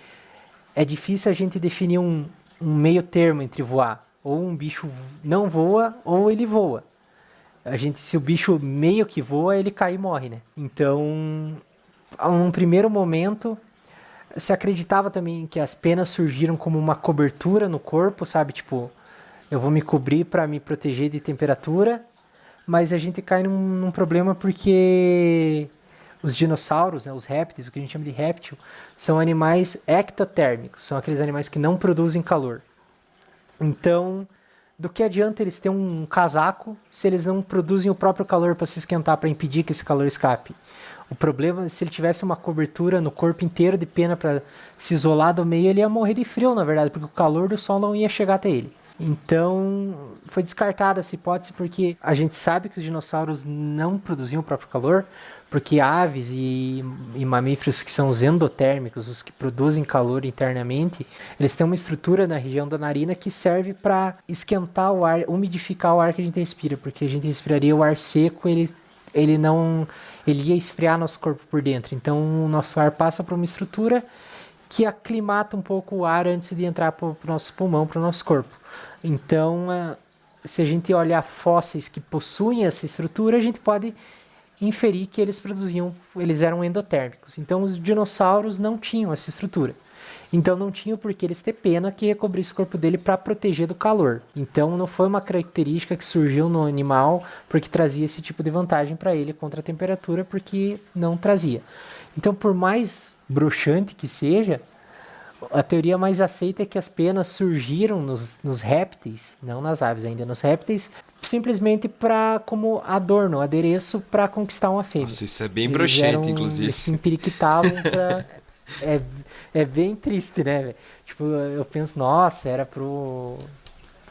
S5: é difícil a gente definir um meio termo entre voar. Ou um bicho não voa, ou ele voa. Se o bicho meio que voa, ele cai e morre, né? Então, num primeiro momento, se acreditava também que as penas surgiram como uma cobertura no corpo, sabe? Tipo, eu vou me cobrir para me proteger de temperatura, mas a gente cai num problema porque os dinossauros, né, os répteis, o que a gente chama de réptil, são animais ectotérmicos, são aqueles animais que não produzem calor. Então, do que adianta eles terem um casaco se eles não produzem o próprio calor para se esquentar, para impedir que esse calor escape? O problema é se ele tivesse uma cobertura no corpo inteiro de pena para se isolar do meio, ele ia morrer de frio, na verdade, porque o calor do sol não ia chegar até ele. Então, foi descartada essa hipótese porque a gente sabe que os dinossauros não produziam o próprio calor, porque aves e mamíferos que são os endotérmicos, os que produzem calor internamente, eles têm uma estrutura na região da narina que serve para esquentar o ar, umidificar o ar que a gente respira, porque a gente respiraria o ar seco, ele ia esfriar nosso corpo por dentro. Então, o nosso ar passa por uma estrutura que aclimata um pouco o ar antes de entrar para o nosso pulmão, para o nosso corpo. Então, se a gente olhar fósseis que possuem essa estrutura, a gente pode inferir que eles eram endotérmicos. Então, os dinossauros não tinham essa estrutura. Então, não tinham por que eles ter pena que recobrisse o corpo dele para proteger do calor. Então, não foi uma característica que surgiu no animal porque trazia esse tipo de vantagem para ele contra a temperatura, porque não trazia. Então, por mais bruxante que seja, a teoria mais aceita é que as penas surgiram nos répteis, não nas aves ainda, nos répteis, simplesmente como adorno, adereço para conquistar uma fêmea.
S7: Nossa, isso é bem broxante, inclusive.
S5: Eles se empiriquitavam para... É bem triste, né, véio? Tipo, eu penso, nossa, era pro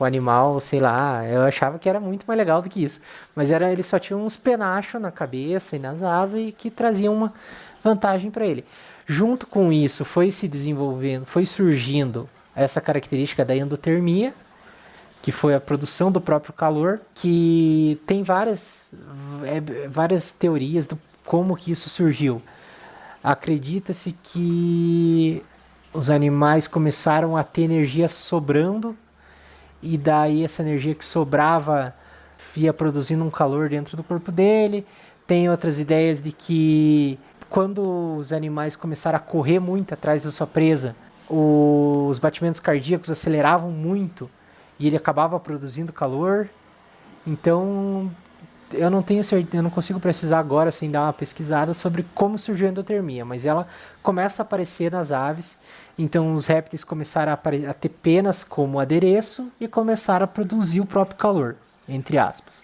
S5: animal, sei lá, eu achava que era muito mais legal do que isso. Mas eles só tinham uns penachos na cabeça e nas asas e que traziam uma vantagem para ele. Junto com isso, foi se desenvolvendo, foi surgindo essa característica da endotermia, que foi a produção do próprio calor, que tem várias teorias de como que isso surgiu. Acredita-se que os animais começaram a ter energia sobrando, e daí essa energia que sobrava ia produzindo um calor dentro do corpo dele. Tem outras ideias de que quando os animais começaram a correr muito atrás da sua presa, os batimentos cardíacos aceleravam muito e ele acabava produzindo calor. Então, eu não tenho certeza, eu não consigo precisar agora sem dar uma pesquisada sobre como surgiu a endotermia, mas ela começa a aparecer nas aves. Então, os répteis começaram a ter penas como adereço e começaram a produzir o próprio calor, entre aspas.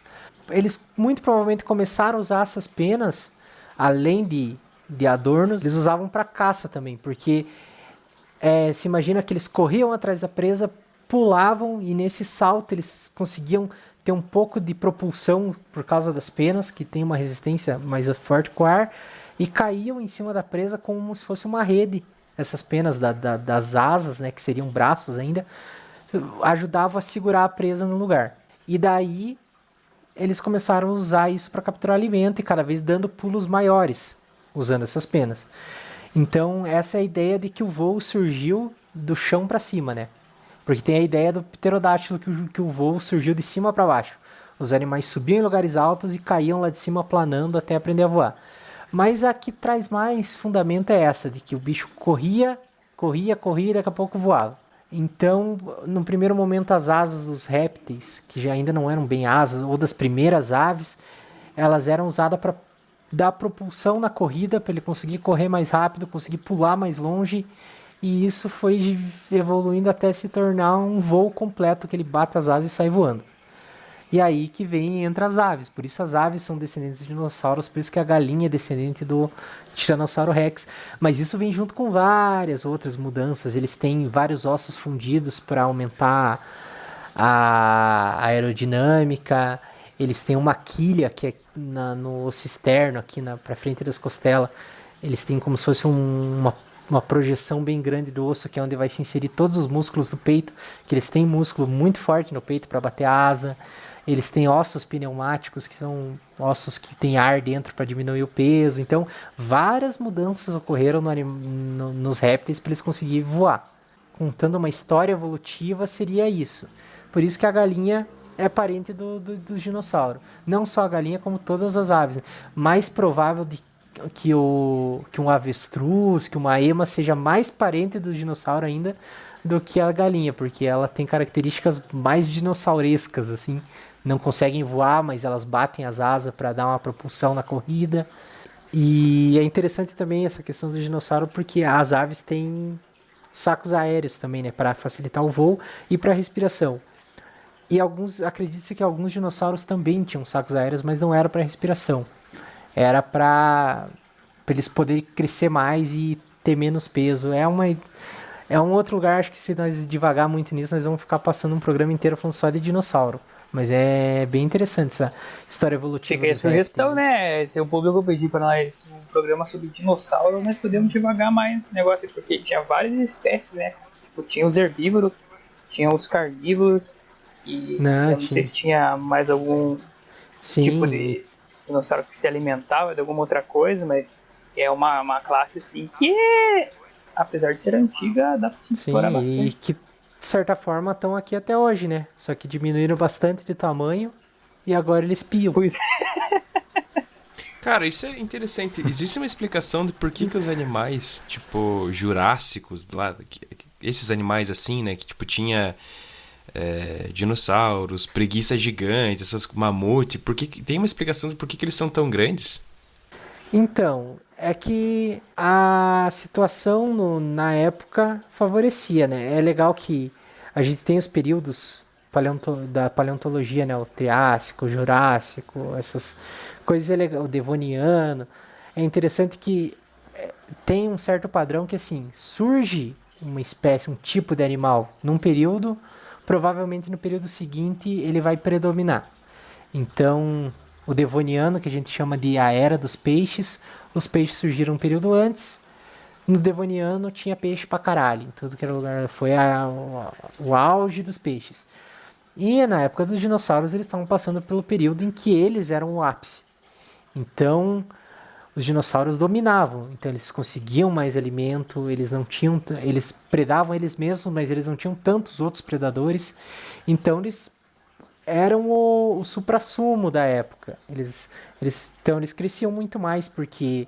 S5: Eles muito provavelmente começaram a usar essas penas, além de adornos, eles usavam para caça também, porque se imagina que eles corriam atrás da presa, pulavam e nesse salto eles conseguiam ter um pouco de propulsão por causa das penas, que tem uma resistência mais forte com o ar, e caíam em cima da presa como se fosse uma rede. Essas penas das asas, né, que seriam braços ainda, ajudavam a segurar a presa no lugar. E daí eles começaram a usar isso para capturar alimento e cada vez dando pulos maiores, usando essas penas. Então essa é a ideia de que o voo surgiu do chão para cima, né? Porque tem a ideia do pterodátilo que o voo surgiu de cima para baixo. Os animais subiam em lugares altos e caíam lá de cima planando até aprender a voar. Mas a que traz mais fundamento é essa, de que o bicho corria e daqui a pouco voava. Então, no primeiro momento, as asas dos répteis, que já ainda não eram bem asas, ou das primeiras aves, elas eram usadas para dar propulsão na corrida para ele conseguir correr mais rápido, conseguir pular mais longe. E isso foi evoluindo até se tornar um voo completo, que ele bate as asas e sai voando. E aí que entra as aves. Por isso as aves são descendentes de dinossauros, por isso que a galinha é descendente do Tiranossauro Rex. Mas isso vem junto com várias outras mudanças. Eles têm vários ossos fundidos para aumentar a aerodinâmica. Eles têm uma quilha que é no osso externo, aqui para frente das costelas. Eles têm como se fosse uma projeção bem grande do osso, que é onde vai se inserir todos os músculos do peito, que eles têm músculo muito forte no peito para bater a asa. Eles têm ossos pneumáticos, que são ossos que têm ar dentro para diminuir o peso. Então, várias mudanças ocorreram nos répteis para eles conseguirem voar. Contando uma história evolutiva, seria isso. Por isso que a galinha é parente do dinossauro. Não só a galinha, como todas as aves. Né? Mais provável que um avestruz, que uma ema seja mais parente do dinossauro ainda do que a galinha, porque ela tem características mais dinossaurescas, assim. Não conseguem voar, mas elas batem as asas para dar uma propulsão na corrida. E é interessante também essa questão do dinossauro, porque as aves têm sacos aéreos também, né, para facilitar o voo e para a respiração. E acredita-se que alguns dinossauros também tinham sacos aéreos, mas não era para respiração. Era para eles poderem crescer mais e ter menos peso. É um outro lugar, acho que se nós devagar muito nisso, nós vamos ficar passando um programa inteiro falando só de dinossauro. Mas é bem interessante essa história evolutiva.
S6: Fica aí a sugestão, né? Se o público pedir para nós um programa sobre dinossauro, nós podemos devagar mais nesse negócio, porque tinha várias espécies, né? Tipo, tinha os herbívoros, tinha os carnívoros, e eu não sei se tinha mais algum tipo de dinossauro que se alimentava de alguma outra coisa, mas é uma classe assim que, apesar de ser antiga, dá pra explorar bastante.
S5: E que, de certa forma, estão aqui até hoje, né? Só que diminuíram bastante de tamanho e agora eles piam.
S6: Pois
S7: Cara, isso é interessante. Existe uma explicação de por que os animais, tipo, jurássicos, lá, esses animais assim, né, que tipo tinha dinossauros, preguiças gigantes, essas mamute, tem uma explicação de por que eles são tão grandes?
S5: Então, é que a situação na época favorecia, né? É legal que a gente tem os períodos da paleontologia, né? O Triássico, o Jurássico, essas coisas é legal, o Devoniano. É interessante que tem um certo padrão que, assim, surge uma espécie, um tipo de animal num período, provavelmente no período seguinte ele vai predominar. Então, o Devoniano, que a gente chama de a Era dos Peixes, os peixes surgiram um período antes. No Devoniano tinha peixe pra caralho, em tudo que era lugar, foi o auge dos peixes. E na época dos dinossauros eles estavam passando pelo período em que eles eram o ápice. Então, os dinossauros dominavam, então eles conseguiam mais alimento, eles predavam eles mesmos, mas eles não tinham tantos outros predadores, então eles eram o suprassumo da época. Então eles cresciam muito mais, porque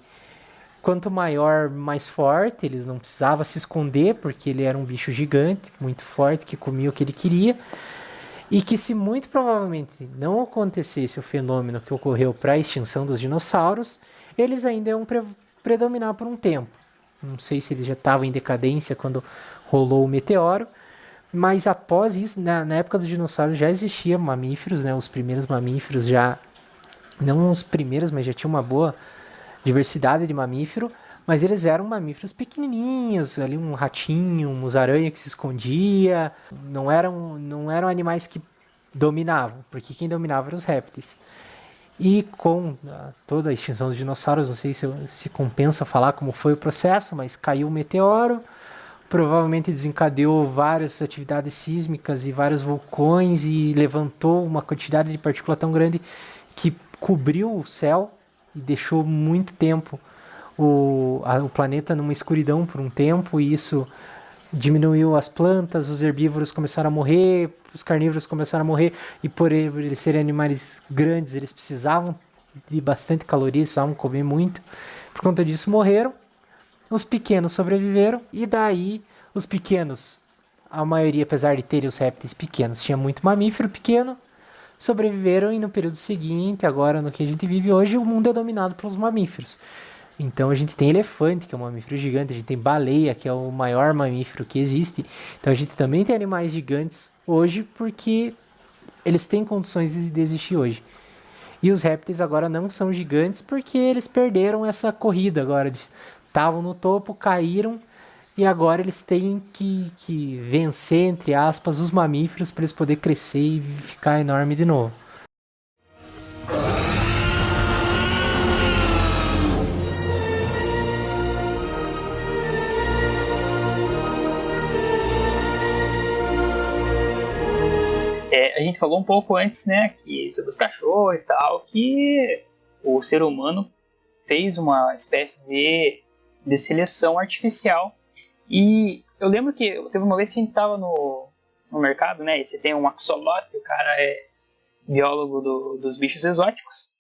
S5: quanto maior, mais forte, eles não precisavam se esconder, porque ele era um bicho gigante, muito forte, que comia o que ele queria, e que se muito provavelmente não acontecesse o fenômeno que ocorreu para a extinção dos dinossauros, eles ainda iam predominar por um tempo. Não sei se eles já estavam em decadência quando rolou o meteoro, mas após isso, na época dos dinossauros já existiam mamíferos, né? Os primeiros mamíferos já, não os primeiros, mas já tinha uma boa diversidade de mamífero, mas eles eram mamíferos pequenininhos, ali um ratinho, um musaraña que se escondia, não eram animais que dominavam, porque quem dominava eram os répteis. E com toda a extinção dos dinossauros, não sei se compensa falar como foi o processo, mas caiu um meteoro, provavelmente desencadeou várias atividades sísmicas e vários vulcões e levantou uma quantidade de partícula tão grande que cobriu o céu e deixou muito tempo o planeta numa escuridão por um tempo, e isso diminuiu as plantas, os herbívoros começaram a morrer, os carnívoros começaram a morrer, e por eles serem animais grandes, eles precisavam de bastante calorias, precisavam comer muito. Por conta disso morreram, os pequenos sobreviveram, e daí os pequenos, a maioria, apesar de terem os répteis pequenos, tinha muito mamífero pequeno, sobreviveram e no período seguinte, agora no que a gente vive hoje, o mundo é dominado pelos mamíferos. Então a gente tem elefante, que é um mamífero gigante, a gente tem baleia, que é o maior mamífero que existe. Então a gente também tem animais gigantes hoje porque eles têm condições de existir hoje. E os répteis agora não são gigantes porque eles perderam essa corrida agora. Eles estavam no topo, caíram e agora eles têm que vencer, entre aspas, os mamíferos para eles poderem crescer e ficar enorme de novo.
S6: A gente falou um pouco antes, né, que sobre os cachorros e tal, que o ser humano fez uma espécie de seleção artificial. E eu lembro que teve uma vez que a gente estava no mercado, né, e você tem um axolote, o cara é biólogo dos bichos exóticos.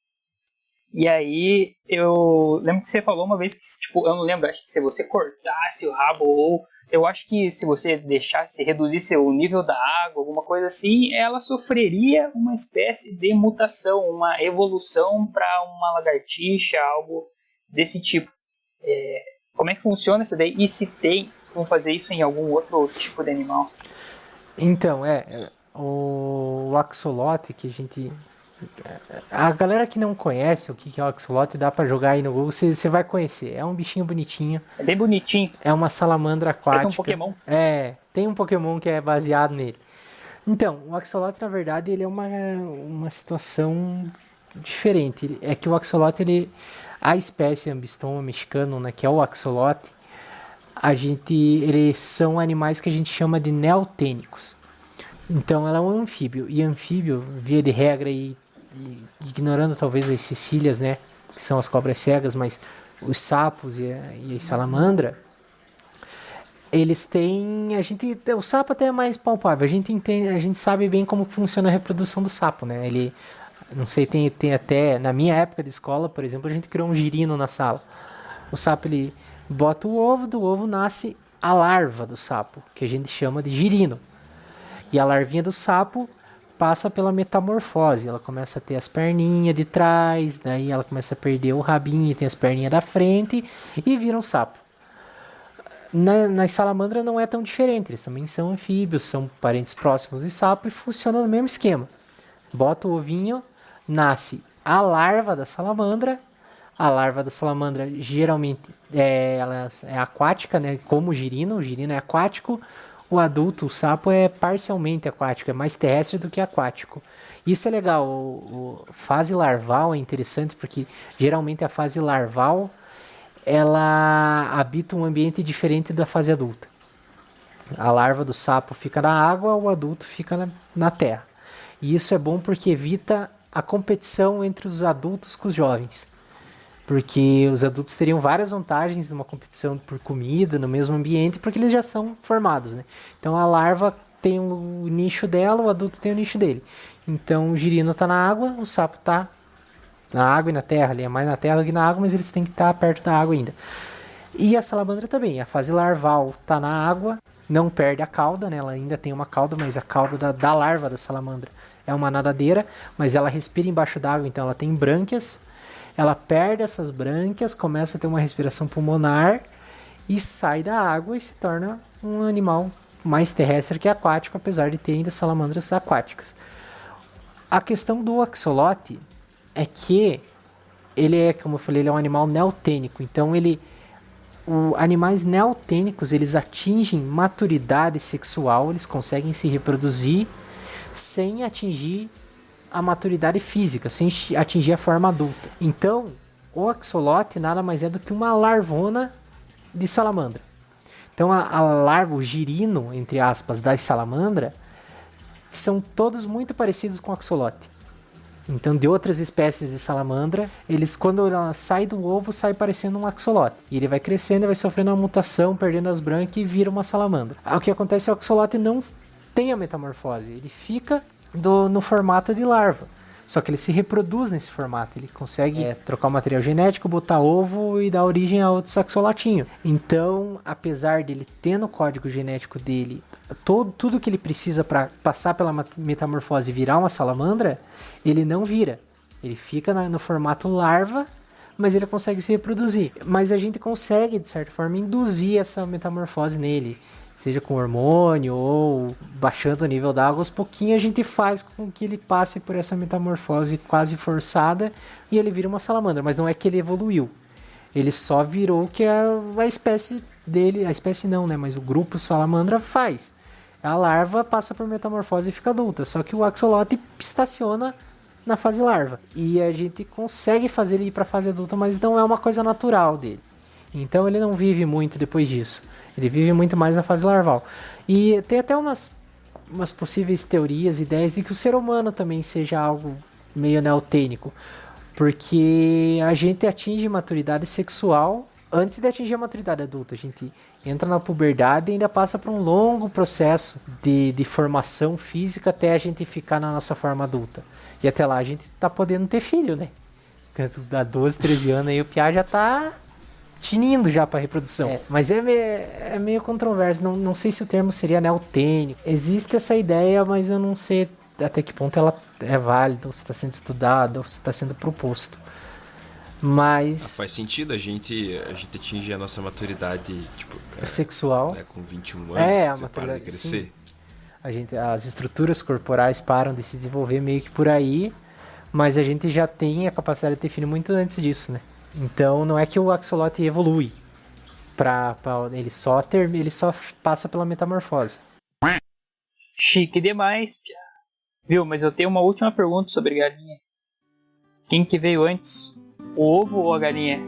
S6: E aí eu lembro que você falou uma vez que, tipo, eu não lembro, acho que se você cortasse o rabo ou... Eu acho que se você reduzisse o nível da água, alguma coisa assim, ela sofreria uma espécie de mutação, uma evolução para uma lagartixa, algo desse tipo. Como é que funciona isso daí? E se tem como fazer isso em algum outro tipo de animal?
S5: Então, o axolote que a gente... A galera que não conhece o que é o axolote, dá pra jogar aí no Google, você vai conhecer. É um bichinho bonitinho.
S6: É bem bonitinho.
S5: É uma salamandra aquática.
S6: Parece um Pokémon.
S5: Tem um Pokémon que é baseado nele. Então, o axolote, na verdade, ele é uma situação diferente. É que o axolote, a espécie Ambistoma mexicano, né, que é o axolote, eles são animais que a gente chama de neotênicos. Então, ela é um anfíbio. E anfíbio, via de regra, e ignorando talvez as cecílias, né, que são as cobras cegas, mas os sapos e a salamandra, eles têm... o sapo até é mais palpável. A gente sabe bem como funciona a reprodução do sapo, né? Não sei, tem até... Na minha época de escola, por exemplo, a gente criou um girino na sala. O sapo, ele bota o ovo, do ovo nasce a larva do sapo, que a gente chama de girino. E a larvinha do sapo passa pela metamorfose. Ela começa a ter as perninhas de trás, daí ela começa a perder o rabinho e tem as perninhas da frente e vira um sapo. Nas salamandras não é tão diferente, eles também são anfíbios, são parentes próximos de sapo e funcionam no mesmo esquema. Bota o ovinho, nasce a larva da salamandra. A larva da salamandra geralmente ela é aquática, né? Como o girino é aquático. O adulto, o sapo, é parcialmente aquático, é mais terrestre do que aquático. Isso é legal, fase larval é interessante porque geralmente a fase larval ela habita um ambiente diferente da fase adulta. A larva do sapo fica na água, o adulto fica na terra. E isso é bom porque evita a competição entre os adultos com os jovens. Porque os adultos teriam várias vantagens numa competição por comida, no mesmo ambiente, porque eles já são formados, né? Então a larva tem o nicho dela, o adulto tem o nicho dele. Então o girino está na água, o sapo está na água e na terra, ele é mais na terra do que na água, mas eles têm que estar perto da água ainda. E a salamandra também, a fase larval está na água, não perde a cauda, né? Ela ainda tem uma cauda, mas a cauda da larva da salamandra é uma nadadeira, mas ela respira embaixo d'água, então ela tem brânquias. Ela perde essas brânquias, começa a ter uma respiração pulmonar e sai da água e se torna um animal mais terrestre que aquático, apesar de ter ainda salamandras aquáticas. A questão do axolote é que ele é, como eu falei, ele é um animal neotênico. Então animais neotênicos, eles atingem maturidade sexual, eles conseguem se reproduzir sem atingir a maturidade física, sem atingir a forma adulta. Então, o axolote nada mais é do que uma larvona de salamandra. Então, a larva, o girino, entre aspas, da salamandra, são todos muito parecidos com o axolote. Então, de outras espécies de salamandra, quando ela sai do ovo, sai parecendo um axolote. E ele vai crescendo, vai sofrendo uma mutação, perdendo as brânquias e vira uma salamandra. O que acontece é que o axolote não tem a metamorfose, ele fica no formato de larva. Só que ele se reproduz nesse formato. Ele consegue trocar o material genético, botar ovo e dar origem a outro saxolatinho. Então, apesar dele ter no código genético dele tudo que ele precisa para passar pela metamorfose e virar uma salamandra, ele não vira. Ele fica no formato larva, mas ele consegue se reproduzir. Mas a gente consegue, de certa forma, induzir essa metamorfose nele. Seja com hormônio ou baixando o nível d'água, aos pouquinhos a gente faz com que ele passe por essa metamorfose quase forçada e ele vira uma salamandra. Mas não é que ele evoluiu. Ele só virou o que a espécie dele, a espécie não, né? Mas o grupo salamandra faz. A larva passa por metamorfose e fica adulta. Só que o axolote estaciona na fase larva. E a gente consegue fazer ele ir para a fase adulta, mas não é uma coisa natural dele. Então ele não vive muito depois disso. Ele vive muito mais na fase larval. E tem até umas possíveis teorias, ideias de que o ser humano também seja algo meio neotênico. Porque a gente atinge maturidade sexual antes de atingir a maturidade adulta. A gente entra na puberdade e ainda passa por um longo processo de formação física até a gente ficar na nossa forma adulta. E até lá a gente tá podendo ter filho, né? Dá 12, 13 anos aí o piá já tá tinindo já para reprodução. Mas é meio controverso, não sei se o termo seria neotênico. Existe essa ideia, mas eu não sei até que ponto ela é válida, ou se está sendo estudada, ou se está sendo proposto. Mas...
S7: faz sentido, a gente atinge a nossa maturidade tipo,
S5: sexual.
S7: Né, com 21 anos,
S5: a
S7: você
S5: maturidade,
S7: para de crescer.
S5: Sim. As estruturas corporais param de se desenvolver meio que por aí, mas a gente já tem a capacidade de ter filho muito antes disso, né? Então não é que o axolote evolui, ele só passa pela metamorfose.
S6: Chique demais, Pia. Viu, mas eu tenho uma última pergunta sobre galinha. Quem que veio antes? O ovo ou a galinha?